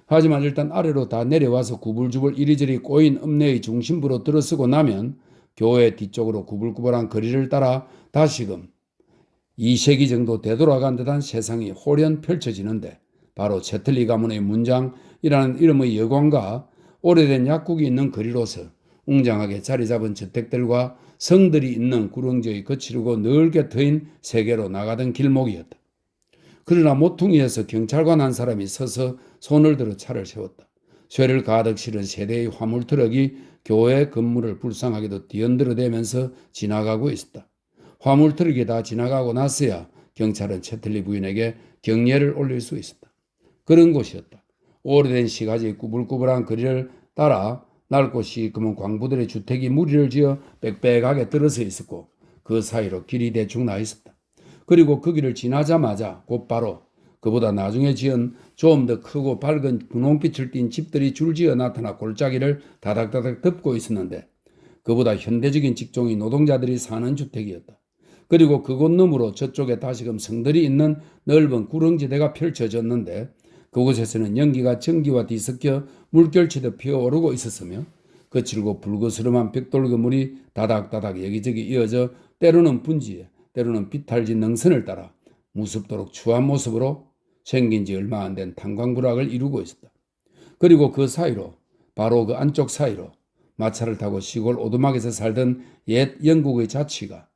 하지만 일단 아래로 다 내려와서 구불주불 이리저리 꼬인 읍내의 중심부로 들어서고 나면 교회 뒤쪽으로 구불구불한 거리를 따라 다시금 2세기 정도 되돌아간 듯한 세상이 호련 펼쳐지는데, 바로 채틀리 가문의 문장이라는 이름의 여관과 오래된 약국이 있는 거리로서 웅장하게 자리 잡은 저택들과 성들이 있는 구릉지의 거칠고 넓게 트인 세계로 나가던 길목이었다. 그러나 모퉁이에서 경찰관 한 사람이 서서 손을 들어 차를 세웠다. 쇠를 가득 실은 세대의 화물 트럭이 교회 건물을 불쌍하게도 뒤흔들어대면서 지나가고 있었다. 화물 트럭이 다 지나가고 나서야 경찰은 채틀리 부인에게 경례를 올릴 수 있었다. 그런 곳이었다. 오래된 시가지의 꾸불꾸불한 거리를 따라 낡고 시커먼 광부들의 주택이 무리를 지어 빽빽하게 들어서 있었고, 그 사이로 길이 대충 나 있었다. 그리고 그 길을 지나자마자 곧바로 그보다 나중에 지은 좀 더 크고 밝은 분홍빛을 띤 집들이 줄지어 나타나 골짜기를 다닥다닥 덮고 있었는데, 그보다 현대적인 직종의 노동자들이 사는 주택이었다. 그리고 그곳 너머로 저쪽에 다시금 성들이 있는 넓은 구릉지대가 펼쳐졌는데, 그곳에서는 연기가 전기와 뒤섞여 물결치듯 피어오르고 있었으며, 거칠고 불거스름한 벽돌 건물이 다닥다닥 여기저기 이어져 때로는 분지에 때로는 비탈진 능선을 따라 무섭도록 추한 모습으로 생긴 지 얼마 안 된 탄광부락을 이루고 있었다. 그리고 그 사이로, 바로 그 안쪽 사이로 마차를 타고 시골 오두막에서 살던 옛 영국의 자취가,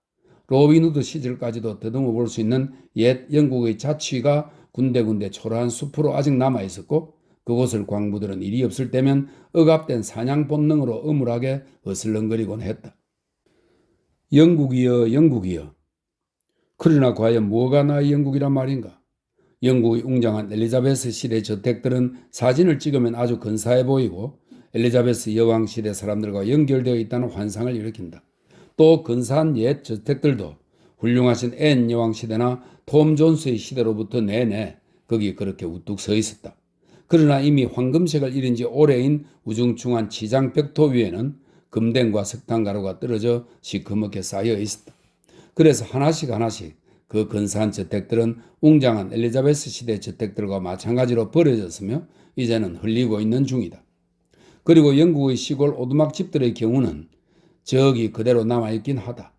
로빈후드 시절까지도 더듬어 볼 수 있는 옛 영국의 자취가 군데군데 초라한 숲으로 아직 남아 있었고, 그곳을 광부들은 일이 없을 때면 억압된 사냥 본능으로 음울하게 어슬렁거리곤 했다. 영국이여, 영국이여. 그러나 과연 뭐가 나의 영국이란 말인가? 영국의 웅장한 엘리자베스 시대 저택들은 사진을 찍으면 아주 근사해 보이고, 엘리자베스 여왕 시대 사람들과 연결되어 있다는 환상을 일으킨다. 또 근사한 옛 저택들도 훌륭하신 앤 여왕 시대나 톰 존스의 시대로부터 내내 거기 그렇게 우뚝 서 있었다. 그러나 이미 황금색을 잃은 지 오래인 우중충한 치장 벽토 위에는 금댕과 석탄가루가 떨어져 시커멓게 쌓여 있었다. 그래서 하나씩 그 근사한 저택들은 웅장한 엘리자베스 시대 저택들과 마찬가지로 버려졌으며 이제는 흘리고 있는 중이다. 그리고 영국의 시골 오두막 집들의 경우는 저기 그대로 남아있긴 하다.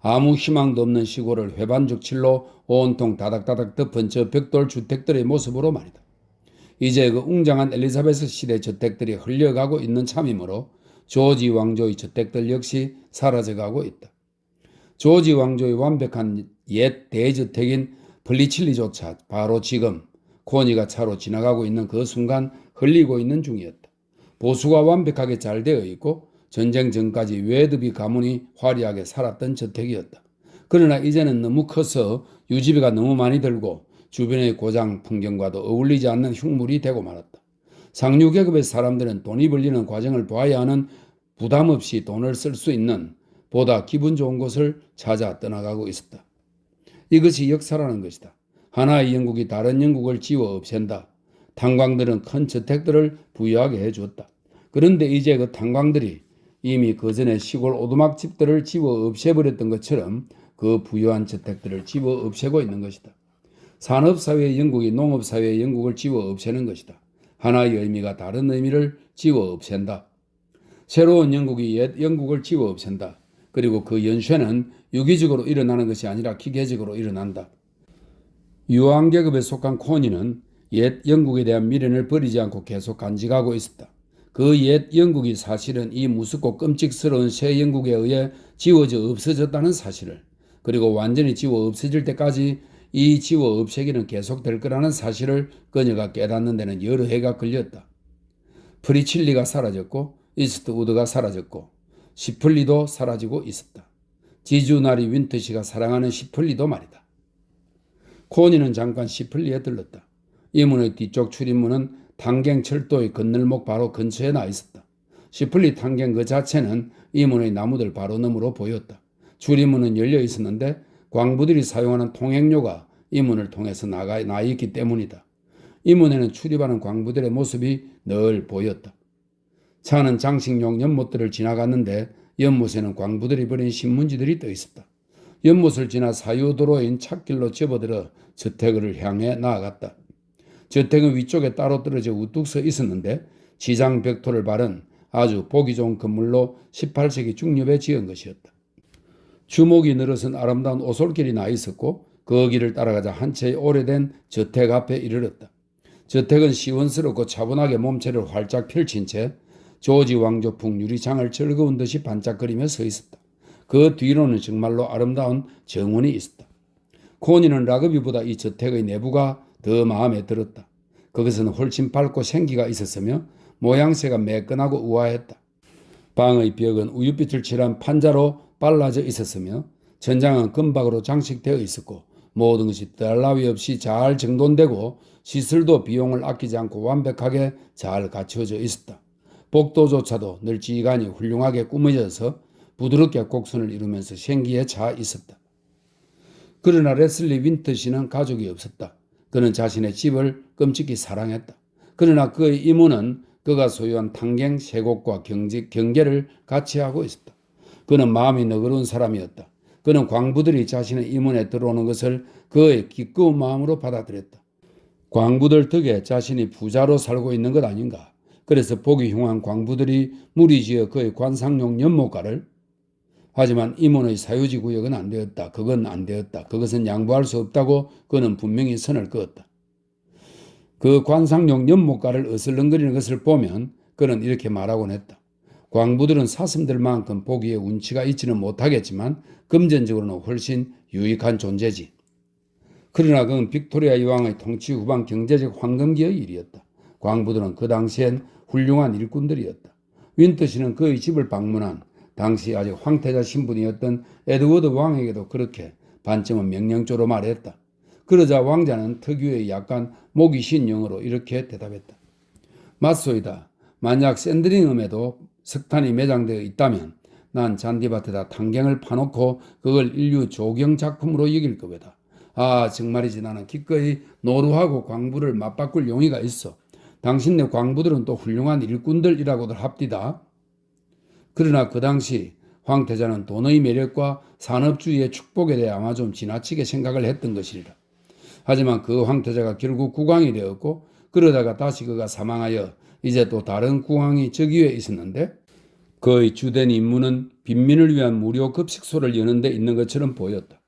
아무 희망도 없는 시골을 회반죽칠로 온통 다닥다닥 덮은 저 벽돌 주택들의 모습으로 말이다. 이제 그 웅장한 엘리자베스 시대 저택들이 흘려가고 있는 참이므로 조지 왕조의 저택들 역시 사라져가고 있다. 조지 왕조의 완벽한 옛 대저택인 블리칠리조차 바로 지금 코니가 차로 지나가고 있는 그 순간 흘리고 있는 중이었다. 보수가 완벽하게 잘 되어 있고 전쟁 전까지 웨드비 가문이 화려하게 살았던 저택이었다. 그러나 이제는 너무 커서 유지비가 너무 많이 들고 주변의 고장 풍경과도 어울리지 않는 흉물이 되고 말았다. 상류 계급의 사람들은 돈이 벌리는 과정을 봐야 하는 부담 없이 돈을 쓸 수 있는 보다 기분 좋은 곳을 찾아 떠나가고 있었다. 이것이 역사라는 것이다. 하나의 영국이 다른 영국을 지워 없앤다. 탄광들은 큰 저택들을 부유하게 해주었다. 그런데 이제 그 탄광들이 이미 그 전에 시골 오두막 집들을 지워 없애버렸던 것처럼 그 부유한 저택들을 지워 없애고 있는 것이다. 산업사회의 영국이 농업사회의 영국을 지워 없애는 것이다. 하나의 의미가 다른 의미를 지워 없앤다. 새로운 영국이 옛 영국을 지워 없앤다. 그리고 그 연쇄는 유기적으로 일어나는 것이 아니라 기계적으로 일어난다. 유황계급에 속한 코니는 옛 영국에 대한 미련을 버리지 않고 계속 간직하고 있었다. 그 옛 영국이 사실은 이 무섭고 끔찍스러운 새 영국에 의해 지워져 없어졌다는 사실을, 그리고 완전히 지워 없어질 때까지 이 지워 없애기는 계속될 거라는 사실을 그녀가 깨닫는 데는 여러 해가 걸렸다. 프리칠리가 사라졌고 이스트우드가 사라졌고 시플리도 사라지고 있었다. 지주나리 윈터시가 사랑하는 시플리도 말이다. 코니는 잠깐 시플리에 들렀다. 이 문의 뒤쪽 출입문은 탄갱철도의 건널목 바로 근처에 나 있었다. 시플리 탄갱 그 자체는 이문의 나무들 바로 너머로 보였다. 출입문은 열려 있었는데 광부들이 사용하는 통행료가 이문을 통해서 나 있기 때문이다. 이문에는 출입하는 광부들의 모습이 늘 보였다. 차는 장식용 연못들을 지나갔는데 연못에는 광부들이 버린 신문지들이 떠 있었다. 연못을 지나 사유도로인 찻길로 접어들어 저택을 향해 나아갔다. 저택은 위쪽에 따로 떨어져 우뚝 서 있었는데 지장 벽토를 바른 아주 보기 좋은 건물로 18세기 중엽에 지은 것이었다. 주목이 늘어선 아름다운 오솔길이 나 있었고 그 길을 따라가자 한 채의 오래된 저택 앞에 이르렀다. 저택은 시원스럽고 차분하게 몸체를 활짝 펼친 채 조지 왕조풍 유리창을 즐거운 듯이 반짝거리며 서 있었다. 그 뒤로는 정말로 아름다운 정원이 있었다. 코니는 라그비보다 이 저택의 내부가 더 마음에 들었다. 그것은 훨씬 밝고 생기가 있었으며 모양새가 매끈하고 우아했다. 방의 벽은 우윳빛을 칠한 판자로 발라져 있었으며 천장은 금박으로 장식되어 있었고 모든 것이 딸라위 없이 잘 정돈되고 시설도 비용을 아끼지 않고 완벽하게 잘 갖춰져 있었다. 복도조차도 널찍하니 훌륭하게 꾸며져서 부드럽게 곡선을 이루면서 생기에 차 있었다. 그러나 레슬리 윈터 씨는 가족이 없었다. 그는 자신의 집을 끔찍히 사랑했다. 그러나 그의 이모는 그가 소유한 탕갱 3곳과 경계를 같이 하고 있었다. 그는 마음이 너그러운 사람이었다. 그는 광부들이 자신의 임원에 들어오는 것을 그의 기꺼운 마음으로 받아들였다. 광부들 덕에 자신이 부자로 살고 있는 것 아닌가. 그래서 보기 흉한 광부들이 무리지어 그의 관상용 연못가를 하지만 임원의 사유지 구역은 안 되었다. 그건 안 되었다. 그것은 양보할 수 없다고 그는 분명히 선을 그었다. 그 관상용 연못가를 어슬렁거리는 것을 보면 그는 이렇게 말하곤 했다. 광부들은 사슴들만큼 보기에 운치가 있지는 못하겠지만 금전적으로는 훨씬 유익한 존재지. 그러나 그건 빅토리아 여왕의 통치 후반 경제적 황금기의 일이었다. 광부들은 그 당시엔 훌륭한 일꾼들이었다. 윈터 씨는 그의 집을 방문한 당시 아직 황태자 신분이었던 에드워드 왕에게도 그렇게 반쯤은 명령조로 말했다. 그러자 왕자는 특유의 약간 목이 쉰 영어로 이렇게 대답했다. 맞소이다. 만약 샌드링엄에도 석탄이 매장되어 있다면 난 잔디밭에다 탕갱을 파놓고 그걸 인류 조경 작품으로 여길 거다. 아 정말이지 나는 기꺼이 노루하고 광부를 맞바꿀 용의가 있어. 당신네 광부들은 또 훌륭한 일꾼들이라고들 합디다. 그러나 그 당시 황태자는 돈의 매력과 산업주의의 축복에 대해 아마 좀 지나치게 생각을 했던 것이라. 하지만 그 황태자가 결국 국왕이 되었고 그러다가 다시 그가 사망하여 이제 또 다른 국왕이 즉위에 있었는데 그의 주된 임무는 빈민을 위한 무료 급식소를 여는 데 있는 것처럼 보였다.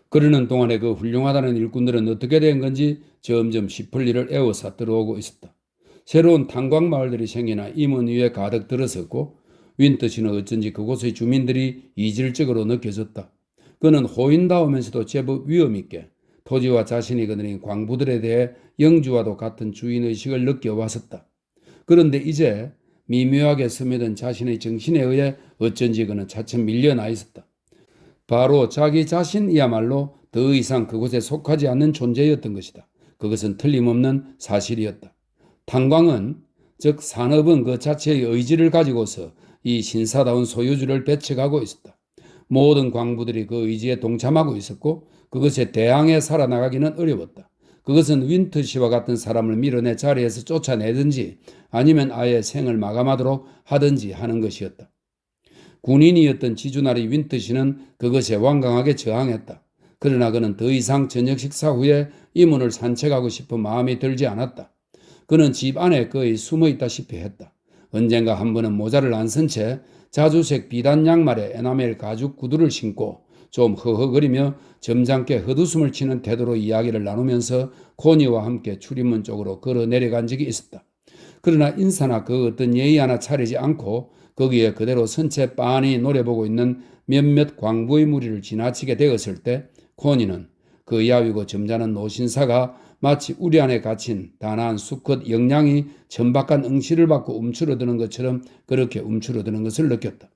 그러는 동안에 그 훌륭하다는 일꾼들은 어떻게 된 건지 점점 싶을 일을 에워싸 들어오고 있었다. 새로운 탄광마을들이 생기나 임원 위에 가득 들어섰고 윈터 씨는 어쩐지 그곳의 주민들이 이질적으로 느껴졌다. 그는 호인다우면서도 제법 위험있게 토지와 자신이 거느린 광부들에 대해 영주와도 같은 주인의식을 느껴왔었다. 그런데 이제 미묘하게 스며든 자신의 정신에 의해 어쩐지 그는 차츰 밀려나 있었다. 바로 자기 자신이야말로 더 이상 그곳에 속하지 않는 존재였던 것이다. 그것은 틀림없는 사실이었다. 탄광은 즉 산업은 그 자체의 의지를 가지고서 이 신사다운 소유주를 배척하고 있었다. 모든 광부들이 그 의지에 동참하고 있었고 그것에 대항해 살아나가기는 어려웠다. 그것은 윈터 씨와 같은 사람을 밀어내 자리에서 쫓아내든지 아니면 아예 생을 마감하도록 하든지 하는 것이었다. 군인이었던 지주나리 윈터 씨는 그것에 완강하게 저항했다. 그러나 그는 더 이상 저녁 식사 후에 이문을 산책하고 싶은 마음이 들지 않았다. 그는 집 안에 거의 숨어 있다시피 했다. 언젠가 한 번은 모자를 안 쓴 채 자주색 비단 양말에 에나멜 가죽 구두를 신고 좀 허허거리며 점잖게 헛웃음을 치는 태도로 이야기를 나누면서 코니와 함께 출입문 쪽으로 걸어 내려간 적이 있었다. 그러나 인사나 그 어떤 예의 하나 차리지 않고 거기에 그대로 선 채 빤히 노려보고 있는 몇몇 광부의 무리를 지나치게 되었을 때 코니는 그 야위고 점잖은 노신사가 마치 우리 안에 갇힌 단아한 수컷 영양이 천박한 응시를 받고 움츠러드는 것처럼 그렇게 움츠러드는 것을 느꼈다.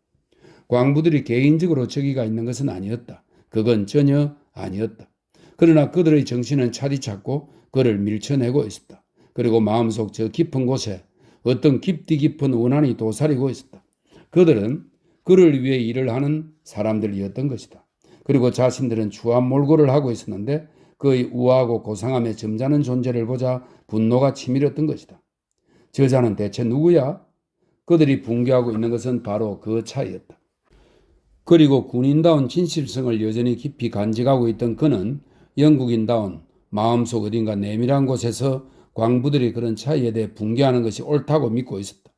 광부들이 개인적으로 적의가 있는 것은 아니었다. 그건 전혀 아니었다. 그러나 그들의 정신은 차디찼고 그를 밀쳐내고 있었다. 그리고 마음속 저 깊은 곳에 어떤 깊디 깊은 원한이 도사리고 있었다. 그들은 그를 위해 일을 하는 사람들이었던 것이다. 그리고 자신들은 추함몰골을 하고 있었는데 그의 우아하고 고상함에 점잖은 존재를 보자 분노가 치밀었던 것이다. 저자는 대체 누구야? 그들이 붕괴하고 있는 것은 바로 그 차이였다. 그리고 군인다운 진실성을 여전히 깊이 간직하고 있던 그는 영국인다운 마음속 어딘가 내밀한 곳에서 광부들이 그런 차이에 대해 붕괴하는 것이 옳다고 믿고 있었다.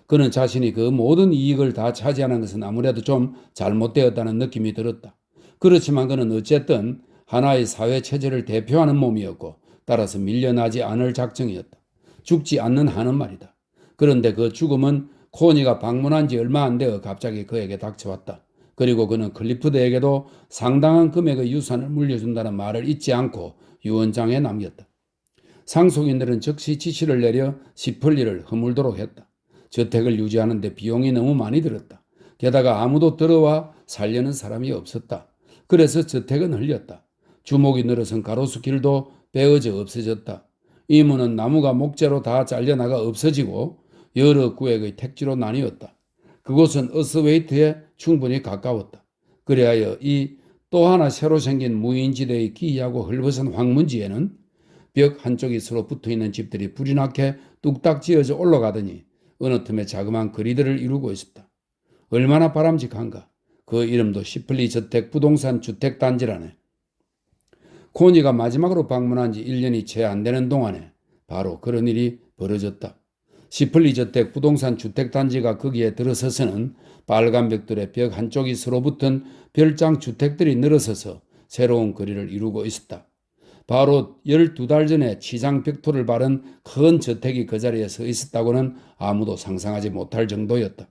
그는 자신이 그 모든 이익을 다 차지하는 것은 아무래도 좀 잘못되었다는 느낌이 들었다. 그렇지만 그는 어쨌든 하나의 사회 체제를 대표하는 몸이었고 따라서 밀려나지 않을 작정이었다. 죽지 않는 한은 말이다. 그런데 그 죽음은 코니가 방문한 지 얼마 안 되어 갑자기 그에게 닥쳐왔다. 그리고 그는 클리프드에게도 상당한 금액의 유산을 물려준다는 말을 잊지 않고 유언장에 남겼다. 상속인들은 즉시 지시를 내려 시플리를 허물도록 했다. 저택을 유지하는 데 비용이 너무 많이 들었다. 게다가 아무도 들어와 살려는 사람이 없었다. 그래서 저택은 흘렸다. 주목이 늘어선 가로수길도 베어져 없어졌다. 이 문은 나무가 목재로 다 잘려나가 없어지고 여러 구획의 택지로 나뉘었다. 그곳은 어스웨이트에 충분히 가까웠다. 그리하여 이 또 하나 새로 생긴 무인지대의 기이하고 헐벗은 황문지에는 벽 한쪽이 서로 붙어있는 집들이 불이 나게 뚝딱 지어져 올라가더니 어느 틈에 자그마한 거리들을 이루고 있었다. 얼마나 바람직한가. 그 이름도 시플리 저택 부동산 주택단지라네. 코니가 마지막으로 방문한 지 1년이 채 안 되는 동안에 바로 그런 일이 벌어졌다. 시플리 저택 부동산 주택단지가 거기에 들어서서는 빨간 벽돌의 벽 한쪽이 서로 붙은 별장 주택들이 늘어서서 새로운 거리를 이루고 있었다. 바로 12달 전에 치장 벽돌을 바른 큰 저택이 그 자리에 서 있었다고는 아무도 상상하지 못할 정도였다.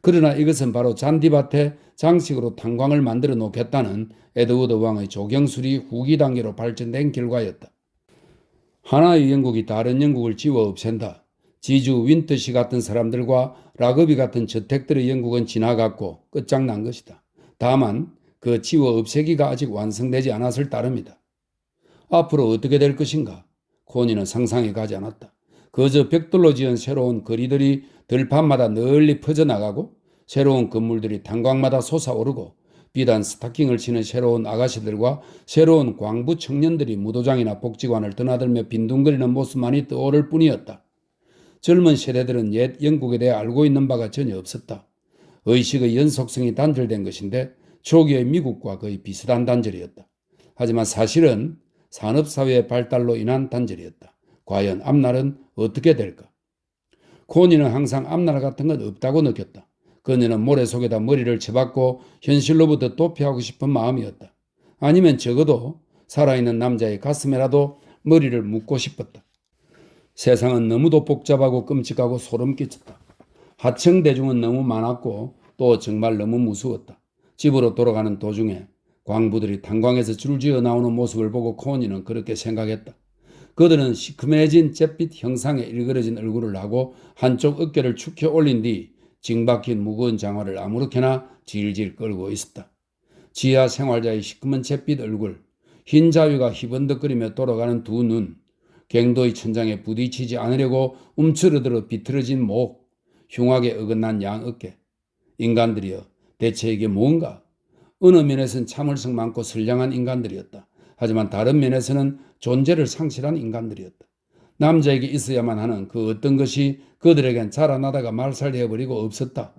그러나 이것은 바로 잔디밭에 장식으로 탄광을 만들어 놓겠다는 에드워드 왕의 조경술이 후기 단계로 발전된 결과였다. 하나의 영국이 다른 영국을 지워 없앤다. 지주 윈터시 같은 사람들과 라그비 같은 저택들의 영국은 지나갔고 끝장난 것이다. 다만 그 지워 없애기가 아직 완성되지 않았을 따름이다. 앞으로 어떻게 될 것인가? 코니는 상상이 가지 않았다. 그저 벽돌로 지은 새로운 거리들이 들판마다 널리 퍼져나가고 새로운 건물들이 탄광마다 솟아오르고 비단 스타킹을 치는 새로운 아가씨들과 새로운 광부 청년들이 무도장이나 복지관을 드나들며 빈둥거리는 모습만이 떠오를 뿐이었다. 젊은 세대들은 옛 영국에 대해 알고 있는 바가 전혀 없었다. 의식의 연속성이 단절된 것인데 초기의 미국과 거의 비슷한 단절이었다. 하지만 사실은 산업사회의 발달로 인한 단절이었다. 과연 앞날은 어떻게 될까? 코니는 항상 앞날 같은 건 없다고 느꼈다. 그녀는 모래 속에다 머리를 쳐박고 현실로부터 도피하고 싶은 마음이었다. 아니면 적어도 살아있는 남자의 가슴에라도 머리를 묻고 싶었다. 세상은 너무도 복잡하고 끔찍하고 소름 끼쳤다. 하청 대중은 너무 많았고 또 정말 너무 무서웠다. 집으로 돌아가는 도중에 광부들이 탄광에서 줄지어 나오는 모습을 보고 코니는 그렇게 생각했다. 그들은 시큼해진 잿빛 형상의 일그러진 얼굴을 하고 한쪽 어깨를 축혀 올린 뒤 징박힌 무거운 장화를 아무렇게나 질질 끌고 있었다. 지하 생활자의 시커먼 잿빛 얼굴, 흰 자위가 희번덕거리며 돌아가는 두 눈, 갱도의 천장에 부딪히지 않으려고 움츠러들어 비틀어진 목, 흉하게 어긋난 양 어깨. 인간들이여, 대체 이게 뭔가? 어느 면에서는 참을성 많고 선량한 인간들이었다. 하지만 다른 면에서는 존재를 상실한 인간들이었다. 남자에게 있어야만 하는 그 어떤 것이 그들에겐 자라나다가 말살되어버리고 없었다.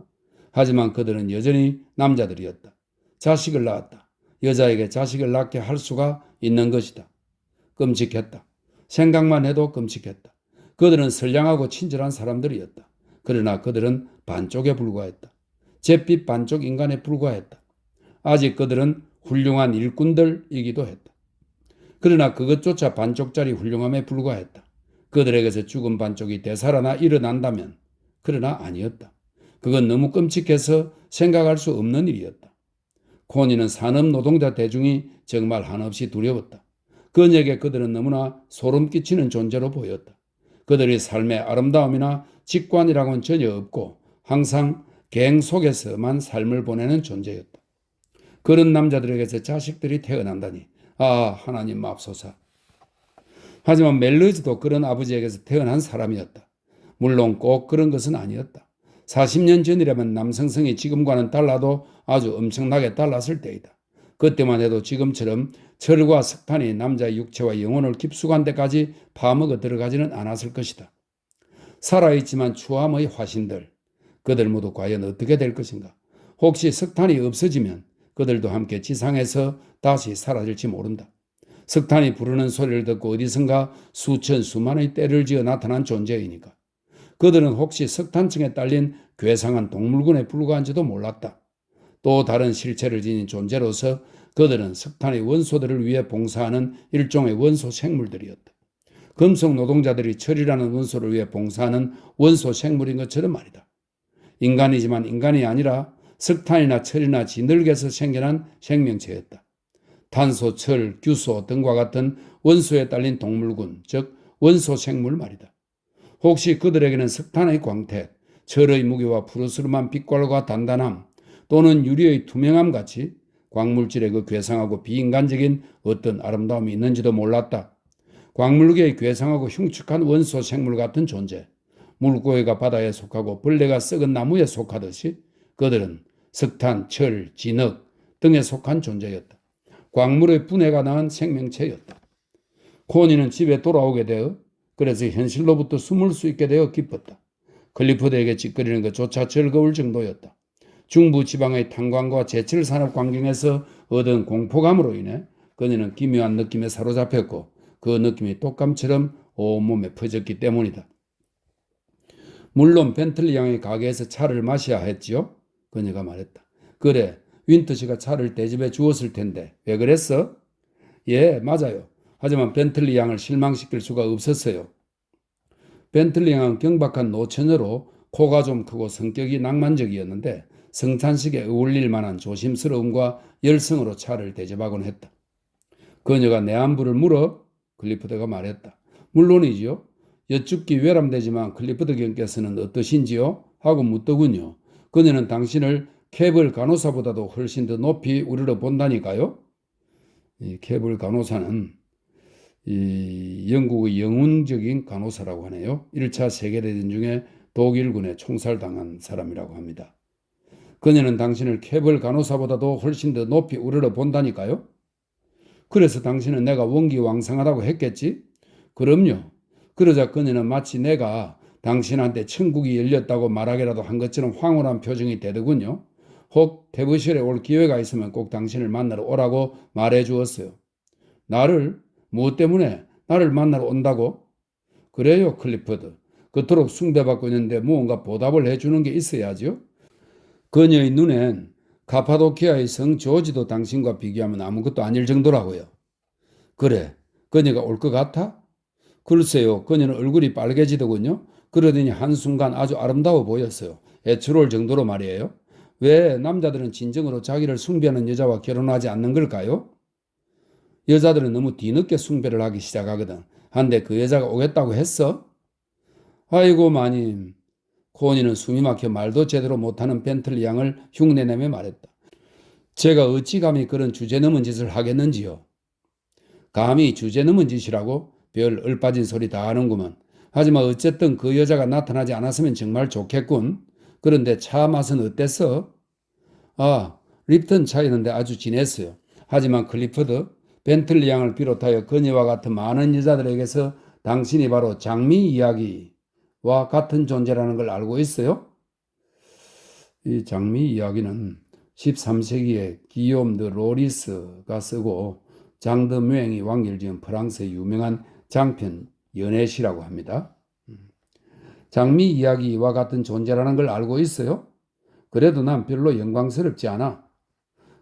하지만 그들은 여전히 남자들이었다. 자식을 낳았다. 여자에게 자식을 낳게 할 수가 있는 것이다. 끔찍했다. 생각만 해도 끔찍했다. 그들은 선량하고 친절한 사람들이었다. 그러나 그들은 반쪽에 불과했다. 잿빛 반쪽 인간에 불과했다. 아직 그들은 훌륭한 일꾼들이기도 했다. 그러나 그것조차 반쪽짜리 훌륭함에 불과했다. 그들에게서 죽은 반쪽이 되살아나 일어난다면, 그러나 아니었다. 그건 너무 끔찍해서 생각할 수 없는 일이었다. 코니는 산업 노동자 대중이 정말 한없이 두려웠다. 그녀에게 그들은 너무나 소름 끼치는 존재로 보였다. 그들의 삶의 아름다움이나 직관이라고는 전혀 없고 항상 갱 속에서만 삶을 보내는 존재였다. 그런 남자들에게서 자식들이 태어난다니, 아, 하나님 맙소사. 하지만 멜르즈도 그런 아버지에게서 태어난 사람이었다. 물론 꼭 그런 것은 아니었다. 40년 전이라면 남성성이 지금과는 달라도 아주 엄청나게 달랐을 때이다. 그때만 해도 지금처럼 철과 석탄이 남자의 육체와 영혼을 깊숙한 데까지 파먹어 들어가지는 않았을 것이다. 살아있지만 추함의 화신들, 그들 모두 과연 어떻게 될 것인가? 혹시 석탄이 없어지면 그들도 함께 지상에서 다시 사라질지 모른다. 석탄이 부르는 소리를 듣고 어디선가 수천 수만의 떼를 지어 나타난 존재이니까. 그들은 혹시 석탄층에 딸린 괴상한 동물군에 불과한지도 몰랐다. 또 다른 실체를 지닌 존재로서 그들은 석탄의 원소들을 위해 봉사하는 일종의 원소 생물들이었다. 금속 노동자들이 철이라는 원소를 위해 봉사하는 원소 생물인 것처럼 말이다. 인간이지만 인간이 아니라 석탄이나 철이나 진흙에서 생겨난 생명체였다. 탄소, 철, 규소 등과 같은 원소에 딸린 동물군, 즉 원소 생물 말이다. 혹시 그들에게는 석탄의 광택, 철의 무게와 푸르스름한 빛깔과 단단함 또는 유리의 투명함 같이 광물질의 그 괴상하고 비인간적인 어떤 아름다움이 있는지도 몰랐다. 광물계의 괴상하고 흉측한 원소 생물 같은 존재, 물고기가 바다에 속하고 벌레가 썩은 나무에 속하듯이 그들은 석탄, 철, 진흙 등에 속한 존재였다. 광물의 분해가 낳은 생명체였다. 코니는 집에 돌아오게 되어 그래서 현실로부터 숨을 수 있게 되어 기뻤다. 클리포드에게 짓거리는 것조차 즐거울 정도였다. 중부 지방의 탄광과 제철 산업 환경에서 얻은 공포감으로 인해 그녀는 기묘한 느낌에 사로잡혔고 그 느낌이 독감처럼 온몸에 퍼졌기 때문이다. 물론 벤틀리 양의 가게에서 차를 마셔야 했지요. 그녀가 말했다. 그래, 윈터 씨가 차를 대접해 주었을 텐데 왜 그랬어? 예, 맞아요. 하지만 벤틀리 양을 실망시킬 수가 없었어요. 벤틀리 양은 경박한 노처녀로 코가 좀 크고 성격이 낭만적이었는데 성찬식에 어울릴 만한 조심스러움과 열성으로 차를 대접하곤 했다. 그녀가 내 안부를 물어? 클리프드가 말했다. 물론이지요. 여쭙기 외람되지만 클리프드 경께서는 어떠신지요? 하고 묻더군요. 그녀는 당신을 캐블 간호사보다도 훨씬 더 높이 우러러 본다니까요. 이 캐블 간호사는 이 영국의 영웅적인 간호사라고 하네요. 1차 세계대전 중에 독일군에 총살당한 사람이라고 합니다. 그녀는 당신을 캐블 간호사보다도 훨씬 더 높이 우러러 본다니까요. 그래서 당신은 내가 원기왕성하다고 했겠지? 그럼요. 그러자 그녀는 마치 내가 당신한테 천국이 열렸다고 말하기라도 한 것처럼 황홀한 표정이 되더군요. 혹 테브실에 올 기회가 있으면 꼭 당신을 만나러 오라고 말해 주었어요. 나를? 무엇 때문에 나를 만나러 온다고? 그래요, 클리퍼드. 그토록 숭배받고 있는데 무언가 보답을 해주는 게 있어야죠. 그녀의 눈엔 카파도키아의 성 조지도 당신과 비교하면 아무것도 아닐 정도라고요. 그래, 그녀가 올 것 같아? 글쎄요, 그녀는 얼굴이 빨개지더군요. 그러더니 한순간 아주 아름다워 보였어요. 애처로울 정도로 말이에요. 왜 남자들은 진정으로 자기를 숭배하는 여자와 결혼하지 않는 걸까요? 여자들은 너무 뒤늦게 숭배를 하기 시작하거든. 한데 그 여자가 오겠다고 했어? 아이고 마님. 코니는 숨이 막혀 말도 제대로 못하는 벤틀리 양을 흉내내며 말했다. 제가 어찌 감히 그런 주제넘은 짓을 하겠는지요. 감히 주제넘은 짓이라고? 별 얼빠진 소리 다 하는구먼. 하지만 어쨌든 그 여자가 나타나지 않았으면 정말 좋겠군. 그런데 차 맛은 어땠어? 아, 립턴 차였는데 아주 진했어요. 하지만 클리퍼드, 벤틀리 양을 비롯하여 그녀와 같은 많은 여자들에게서 당신이 바로 장미 이야기와 같은 존재라는 걸 알고 있어요? 이 장미 이야기는 13세기에 기욤 드 로리스가 쓰고 장 드 맹이 왕기를 지은 프랑스의 유명한 장편 연애시라고 합니다. 장미 이야기와 같은 존재라는 걸 알고 있어요? 그래도 난 별로 영광스럽지 않아.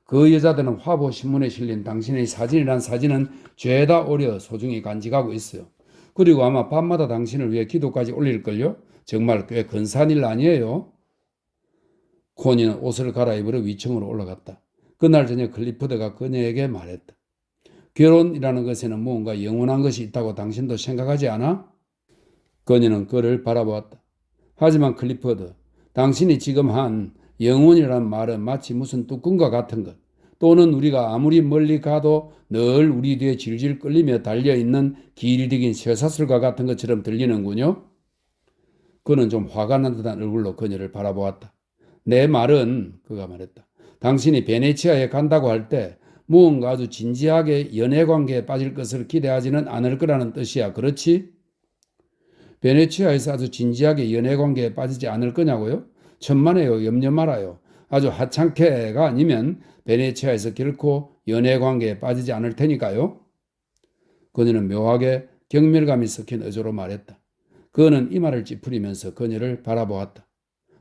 그 여자들은 화보 신문에 실린 당신의 사진이란 사진은 죄다 오려 소중히 간직하고 있어요. 그리고 아마 밤마다 당신을 위해 기도까지 올릴걸요? 정말 꽤 근사한 일 아니에요? 코니는 옷을 갈아입으러 위층으로 올라갔다. 그날 저녁 클리프드가 그녀에게 말했다. 결혼이라는 것에는 무언가 영원한 것이 있다고 당신도 생각하지 않아? 그녀는 그를 바라보았다. 하지만 클리퍼드, 당신이 지금 한 영혼이라는 말은 마치 무슨 뚜껑과 같은 것, 또는 우리가 아무리 멀리 가도 늘 우리 뒤에 질질 끌리며 달려있는 길이 긴 쇠사슬과 같은 것처럼 들리는군요. 그는 좀 화가 난 듯한 얼굴로 그녀를 바라보았다. 내 말은, 그가 말했다. 당신이 베네치아에 간다고 할 때 무언가 아주 진지하게 연애관계에 빠질 것을 기대하지는 않을 거라는 뜻이야. 그렇지? 베네치아에서 아주 진지하게 연애관계에 빠지지 않을 거냐고요? 천만에요. 염려 말아요. 아주 하찮게가 아니면 베네치아에서 결코 연애관계에 빠지지 않을 테니까요. 그녀는 묘하게 경멸감이 섞인 어조로 말했다. 그는 이 말을 찌푸리면서 그녀를 바라보았다.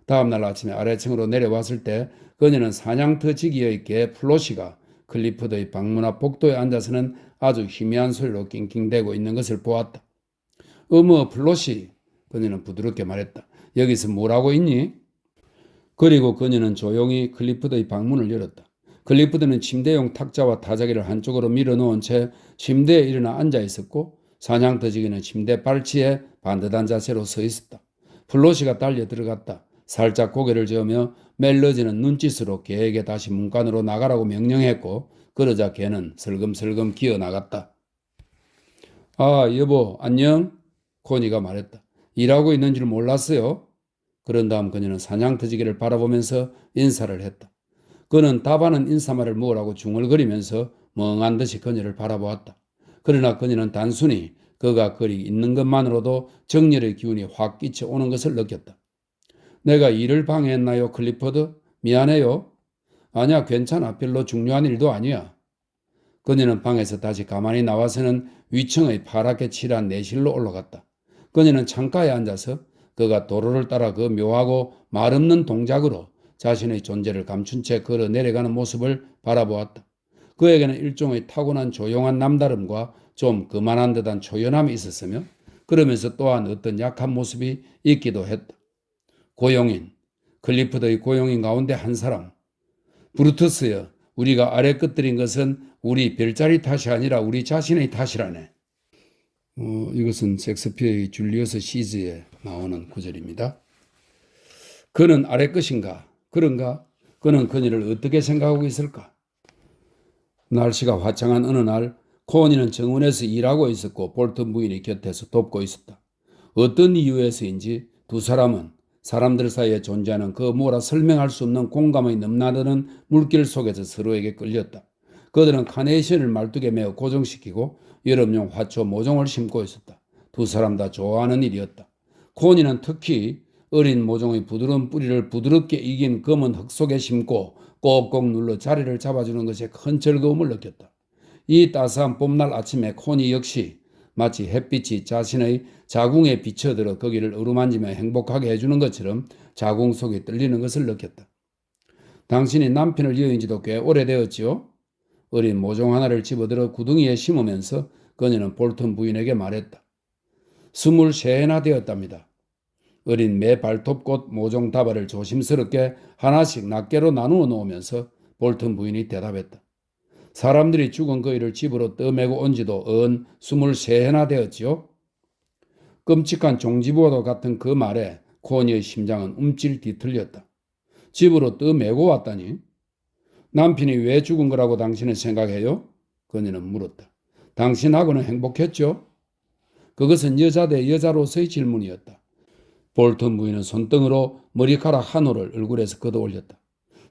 다음날 아침에 아래층으로 내려왔을 때 그녀는 사냥터 지기의 개 플로시가 클리프드의 방문 앞 복도에 앉아서는 아주 희미한 소리로 낑낑대고 있는 것을 보았다. 어머 플로시, 그녀는 부드럽게 말했다. 여기서 뭐라고 있니? 그리고 그녀는 조용히 클리프드의 방문을 열었다. 클리프드는 침대용 탁자와 타자기를 한쪽으로 밀어놓은 채 침대에 일어나 앉아 있었고 사냥터지기는 침대 발치에 반듯한 자세로 서 있었다. 플로시가 달려 들어갔다. 살짝 고개를 저으며 멜러지는 눈짓으로 개에게 다시 문간으로 나가라고 명령했고 그러자 개는 슬금슬금 기어 나갔다. 아 여보 안녕? 코니가 말했다. 일하고 있는 줄 몰랐어요. 그런 다음 그녀는 사냥터지기를 바라보면서 인사를 했다. 그는 답하는 인사말을 뭐라고 중얼거리면서 멍한 듯이 그녀를 바라보았다. 그러나 그녀는 단순히 그가 거리 있는 것만으로도 정열의 기운이 확 끼쳐오는 것을 느꼈다. 내가 일을 방해했나요, 클리퍼드? 미안해요. 아니야, 괜찮아. 별로 중요한 일도 아니야. 그녀는 방에서 다시 가만히 나와서는 위층의 파랗게 칠한 내실로 올라갔다. 그녀는 창가에 앉아서 그가 도로를 따라 그 묘하고 말없는 동작으로 자신의 존재를 감춘 채 걸어 내려가는 모습을 바라보았다. 그에게는 일종의 타고난 조용한 남다름과 좀 그만한 듯한 초연함이 있었으며 그러면서 또한 어떤 약한 모습이 있기도 했다. 고용인, 클리프드의 고용인 가운데 한 사람. 브루투스여, 우리가 아래 끝들인 것은 우리 별자리 탓이 아니라 우리 자신의 탓이라네. 이것은 셰익스피어의 줄리어스 시즈에 나오는 구절입니다. 그는 아래 것인가? 그런가? 그는 그녀를 어떻게 생각하고 있을까? 날씨가 화창한 어느 날 코니는 정원에서 일하고 있었고 볼턴 부인이 곁에서 돕고 있었다. 어떤 이유에서인지 두 사람은 사람들 사이에 존재하는 그 뭐라 설명할 수 없는 공감의 넘나드는 물길 속에서 서로에게 끌렸다. 그들은 카네이션을 말뚝에 매어 고정시키고 여름용 화초 모종을 심고 있었다. 두 사람 다 좋아하는 일이었다. 코니는 특히 어린 모종의 부드러운 뿌리를 부드럽게 익인 검은 흙 속에 심고 꼭꼭 눌러 자리를 잡아주는 것에 큰 즐거움을 느꼈다. 이 따스한 봄날 아침에 코니 역시 마치 햇빛이 자신의 자궁에 비쳐들어 거기를 어루만지며 행복하게 해주는 것처럼 자궁 속이 떨리는 것을 느꼈다. 당신이 남편을 이어인 지도 꽤 오래되었지요? 어린 모종 하나를 집어들어 구덩이에 심으면서 그녀는 볼턴 부인에게 말했다. 23해나 되었답니다. 어린 매 발톱꽃 모종 다발을 조심스럽게 하나씩 낱개로 나누어 놓으면서 볼턴 부인이 대답했다. 사람들이 죽은 그이를 집으로 떠매고 온 지도 23해나 되었지요? 끔찍한 종지부와도 같은 그 말에 코니의 심장은 움찔 뒤틀렸다. 집으로 떠매고 왔다니? 남편이 왜 죽은 거라고 당신은 생각해요? 그녀는 물었다. 당신하고는 행복했죠? 그것은 여자 대 여자로서의 질문이었다. 볼턴 부인은 손등으로 머리카락 한 올을 얼굴에서 걷어올렸다.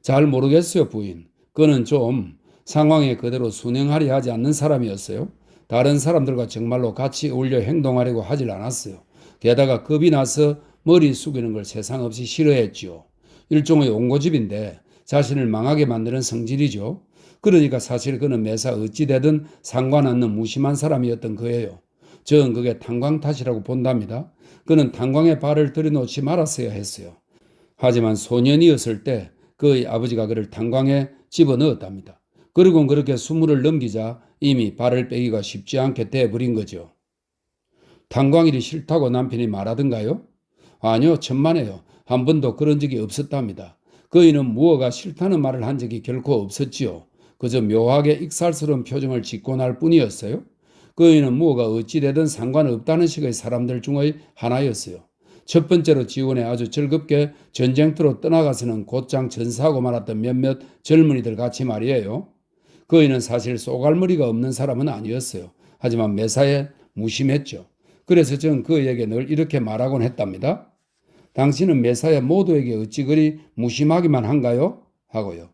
잘 모르겠어요, 부인. 그는 좀 상황에 그대로 순응하려 하지 않는 사람이었어요. 다른 사람들과 정말로 같이 어울려 행동하려고 하질 않았어요. 게다가 겁이 나서 머리 숙이는 걸 세상 없이 싫어했지요. 일종의 옹고집인데 자신을 망하게 만드는 성질이죠. 그러니까 사실 그는 매사 어찌되든 상관없는 무심한 사람이었던 거예요. 저는 그게 탄광 탓이라고 본답니다. 그는 탄광에 발을 들여놓지 말았어야 했어요. 하지만 소년이었을 때 그의 아버지가 그를 탄광에 집어넣었답니다. 그리고 그렇게 20을 넘기자 이미 발을 빼기가 쉽지 않게 돼버린 거죠. 탄광일이 싫다고 남편이 말하던가요? 아니요, 천만에요. 한 번도 그런 적이 없었답니다. 그이는 무어가 싫다는 말을 한 적이 결코 없었지요. 그저 묘하게 익살스러운 표정을 짓고 날 뿐이었어요. 그이는 무어가 어찌되든 상관없다는 식의 사람들 중의 하나였어요. 첫 번째로 지원에 아주 즐겁게 전쟁터로 떠나가서는 곧장 전사하고 말았던 몇몇 젊은이들 같이 말이에요. 그이는 사실 쏘갈머리가 없는 사람은 아니었어요. 하지만 매사에 무심했죠. 그래서 전 그에게 늘 이렇게 말하곤 했답니다. 당신은 매사에 모두에게 어찌 그리 무심하기만 한가요? 하고요.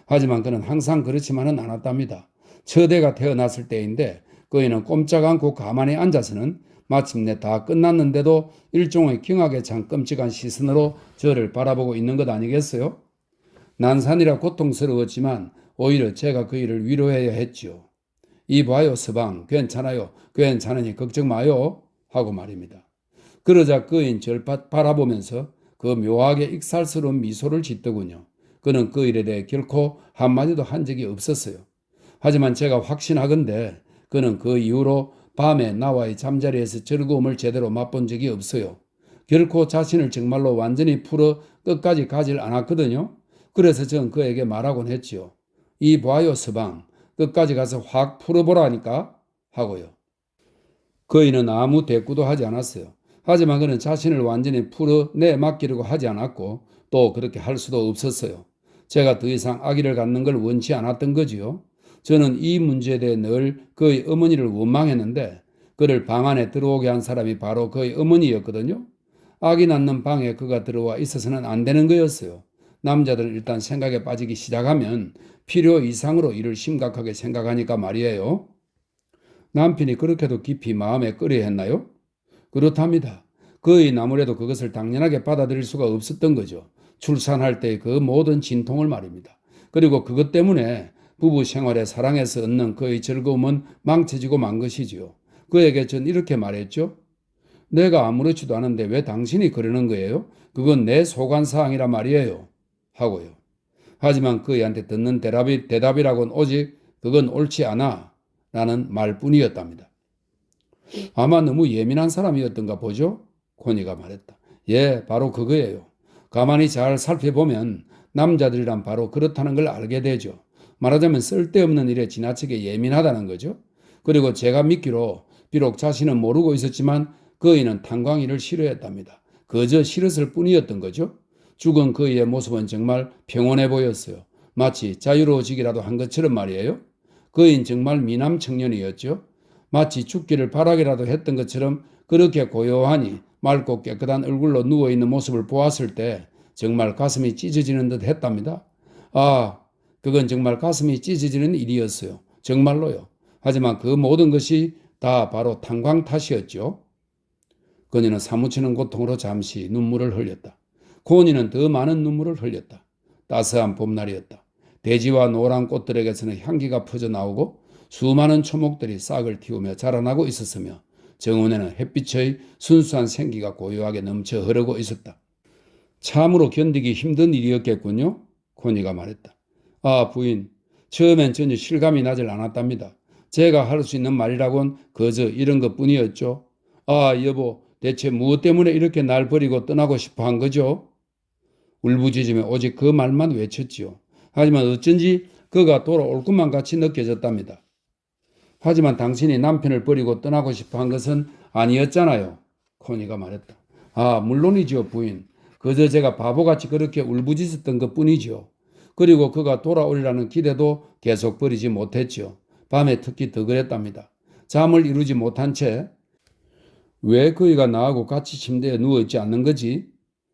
하지만 그는 항상 그렇지만은 않았답니다. 처대가 태어났을 때인데 그이는 꼼짝 않고 가만히 앉아서는 마침내 다 끝났는데도 일종의 경악에 찬 끔찍한 시선으로 저를 바라보고 있는 것 아니겠어요? 난산이라 고통스러웠지만 오히려 제가 그 일을 위로해야 했지요. 이봐요 서방, 괜찮아요. 괜찮으니 걱정 마요. 하고 말입니다. 그러자 그인 절 바라보면서 그 묘하게 익살스러운 미소를 짓더군요. 그는 그 일에 대해 결코 한마디도 한 적이 없었어요. 하지만 제가 확신하건대 그는 그 이후로 밤에 나와의 잠자리에서 즐거움을 제대로 맛본 적이 없어요. 결코 자신을 정말로 완전히 풀어 끝까지 가질 않았거든요. 그래서 전 그에게 말하곤 했지요. 이봐요 서방, 끝까지 가서 확 풀어보라니까 하고요. 그이는 아무 대꾸도 하지 않았어요. 하지만 그는 자신을 완전히 풀어내 맡기려고 하지 않았고 또 그렇게 할 수도 없었어요. 제가 더 이상 아기를 갖는 걸 원치 않았던 거지요. 저는 이 문제에 대해 늘 그의 어머니를 원망했는데 그를 방 안에 들어오게 한 사람이 바로 그의 어머니였거든요. 아기 낳는 방에 그가 들어와 있어서는 안 되는 거였어요. 남자들은 일단 생각에 빠지기 시작하면 필요 이상으로 이를 심각하게 생각하니까 말이에요. 남편이 그렇게도 깊이 마음에 끓여했나요? 그렇답니다. 그의 아무래도 그것을 당연하게 받아들일 수가 없었던 거죠. 출산할 때 그 모든 진통을 말입니다. 그리고 그것 때문에 부부 생활의 사랑에서 얻는 그의 즐거움은 망쳐지고 만 것이지요. 그에게 전 이렇게 말했죠. 내가 아무렇지도 않은데 왜 당신이 그러는 거예요? 그건 내 소관사항이란 말이에요. 하고요. 하지만 그이한테 듣는 대답이라고는 오직 그건 옳지 않아 라는 말뿐이었답니다. 아마 너무 예민한 사람이었던가 보죠? 코니가 말했다. 예, 바로 그거예요. 가만히 잘 살펴보면 남자들이란 바로 그렇다는 걸 알게 되죠. 말하자면 쓸데없는 일에 지나치게 예민하다는 거죠. 그리고 제가 믿기로 비록 자신은 모르고 있었지만 그이는 탄광이를 싫어했답니다. 그저 싫었을 뿐이었던 거죠. 죽은 그이의 모습은 정말 평온해 보였어요. 마치 자유로워지기라도 한 것처럼 말이에요. 그인 정말 미남 청년이었죠. 마치 죽기를 바라기라도 했던 것처럼 그렇게 고요하니 맑고 깨끗한 얼굴로 누워있는 모습을 보았을 때 정말 가슴이 찢어지는 듯 했답니다. 아, 그건 정말 가슴이 찢어지는 일이었어요. 정말로요. 하지만 그 모든 것이 다 바로 탄광 탓이었죠. 그녀는 사무치는 고통으로 잠시 눈물을 흘렸다. 고니는 더 많은 눈물을 흘렸다. 따스한 봄날이었다. 대지와 노란 꽃들에게서는 향기가 퍼져나오고 수많은 초목들이 싹을 틔우며 자라나고 있었으며 정원에는 햇빛의 순수한 생기가 고요하게 넘쳐 흐르고 있었다. 참으로 견디기 힘든 일이었겠군요. 코니가 말했다. 아 부인, 처음엔 전혀 실감이 나질 않았답니다. 제가 할 수 있는 말이라곤 그저 이런 것뿐이었죠. 아 여보, 대체 무엇 때문에 이렇게 날 버리고 떠나고 싶어 한 거죠? 울부짖으며 오직 그 말만 외쳤지요. 하지만 어쩐지 그가 돌아올 것만 같이 느껴졌답니다. 하지만 당신이 남편을 버리고 떠나고 싶어 한 것은 아니었잖아요. 코니가 말했다. 아 물론이지요 부인. 그저 제가 바보같이 그렇게 울부짖었던 것뿐이지요. 그리고 그가 돌아오리라는 기대도 계속 버리지 못했지요. 밤에 특히 더 그랬답니다. 잠을 이루지 못한 채 왜 그이가 나하고 같이 침대에 누워있지 않는 거지?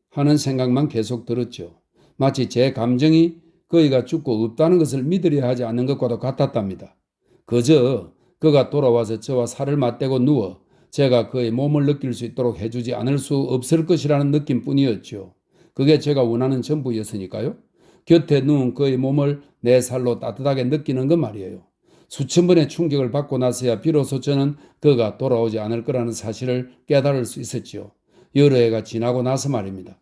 하는 생각만 계속 들었죠. 마치 제 감정이 그이가 죽고 없다는 것을 믿으려 하지 않는 것과도 같았답니다. 그저 그가 돌아와서 저와 살을 맞대고 누워 제가 그의 몸을 느낄 수 있도록 해주지 않을 수 없을 것이라는 느낌뿐이었죠. 그게 제가 원하는 전부였으니까요. 곁에 누운 그의 몸을 내 살로 따뜻하게 느끼는 것 말이에요. 수천 번의 충격을 받고 나서야 비로소 저는 그가 돌아오지 않을 거라는 사실을 깨달을 수 있었지요. 여러 해가 지나고 나서 말입니다.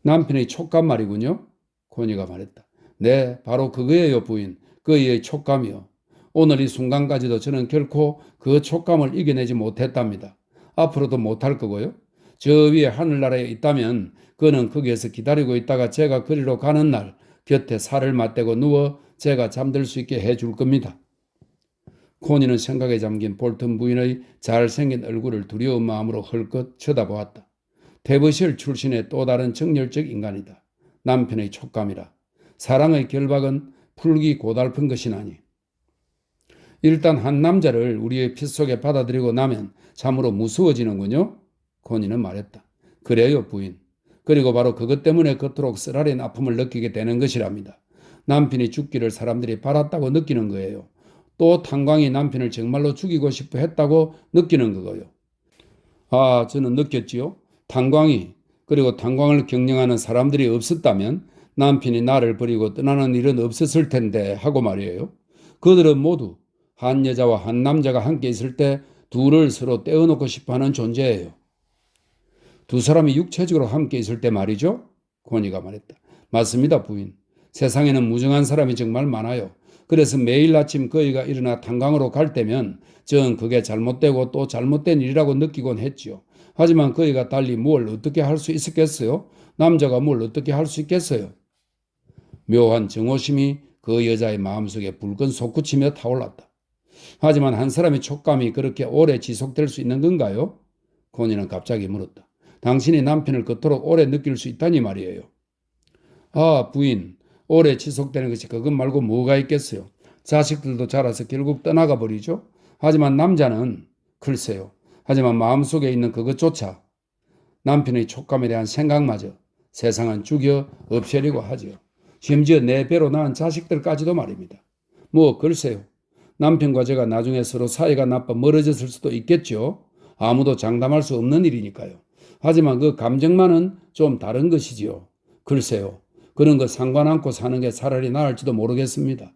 남편의 촉감 말이군요. 코니가 말했다. 네, 바로 그거예요 부인. 그의 촉감이요. 오늘 이 순간까지도 저는 결코 그 촉감을 이겨내지 못했답니다. 앞으로도 못할 거고요. 저 위에 하늘나라에 있다면 그는 거기에서 기다리고 있다가 제가 그리로 가는 날 곁에 살을 맞대고 누워 제가 잠들 수 있게 해줄 겁니다. 코니는 생각에 잠긴 볼튼 부인의 잘생긴 얼굴을 두려운 마음으로 헐끗 쳐다보았다. 대버실 출신의 또 다른 정열적 인간이다. 남편의 촉감이라. 사랑의 결박은 풀기 고달픈 것이 나니. 일단 한 남자를 우리의 핏속에 받아들이고 나면 참으로 무서워지는군요. 코니는 말했다. 그래요, 부인. 그리고 바로 그것 때문에 그토록 쓰라린 아픔을 느끼게 되는 것이랍니다. 남편이 죽기를 사람들이 바랐다고 느끼는 거예요. 또 탄광이 남편을 정말로 죽이고 싶어 했다고 느끼는 거고요. 아, 저는 느꼈지요. 탄광이, 그리고 탄광을 경영하는 사람들이 없었다면 남편이 나를 버리고 떠나는 일은 없었을 텐데 하고 말이에요. 그들은 모두 한 여자와 한 남자가 함께 있을 때 둘을 서로 떼어놓고 싶어하는 존재예요. 두 사람이 육체적으로 함께 있을 때 말이죠. 고니가 말했다. 맞습니다, 부인. 세상에는 무정한 사람이 정말 많아요. 그래서 매일 아침 그이가 일어나 탄광으로 갈 때면 전 그게 잘못되고 또 잘못된 일이라고 느끼곤 했지요. 하지만 그이가 달리 뭘 어떻게 할 수 있었겠어요? 남자가 뭘 어떻게 할 수 있겠어요? 묘한 정오심이 그 여자의 마음속에 붉은 솟구치며 타올랐다. 하지만 한 사람의 촉감이 그렇게 오래 지속될 수 있는 건가요? 고니는 갑자기 물었다. 당신이 남편을 그토록 오래 느낄 수 있다니 말이에요. 아, 부인, 오래 지속되는 것이 그것 말고 뭐가 있겠어요. 자식들도 자라서 결국 떠나가 버리죠. 하지만 남자는 글쎄요. 하지만 마음속에 있는 그것조차 남편의 촉감에 대한 생각마저 세상은 죽여 없애려고 하지요. 심지어 내 배로 낳은 자식들까지도 말입니다. 뭐 글쎄요. 남편과 제가 나중에 서로 사이가 나빠 멀어졌을 수도 있겠죠. 아무도 장담할 수 없는 일이니까요. 하지만 그 감정만은 좀 다른 것이지요. 글쎄요. 그런 거 상관 않고 사는 게 차라리 나을지도 모르겠습니다.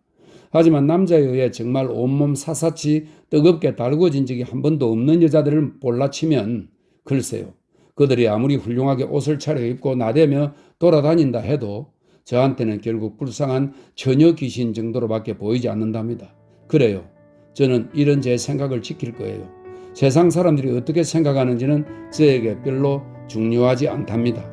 하지만 남자에 의해 정말 온몸 사사치 뜨겁게 달구어진 적이 한 번도 없는 여자들을 볼라치면 글쎄요. 그들이 아무리 훌륭하게 옷을 차려입고 나대며 돌아다닌다 해도 저한테는 결국 불쌍한 처녀 귀신 정도로밖에 보이지 않는답니다. 그래요. 저는 이런 제 생각을 지킬 거예요. 세상 사람들이 어떻게 생각하는지는 저에게 별로 중요하지 않답니다.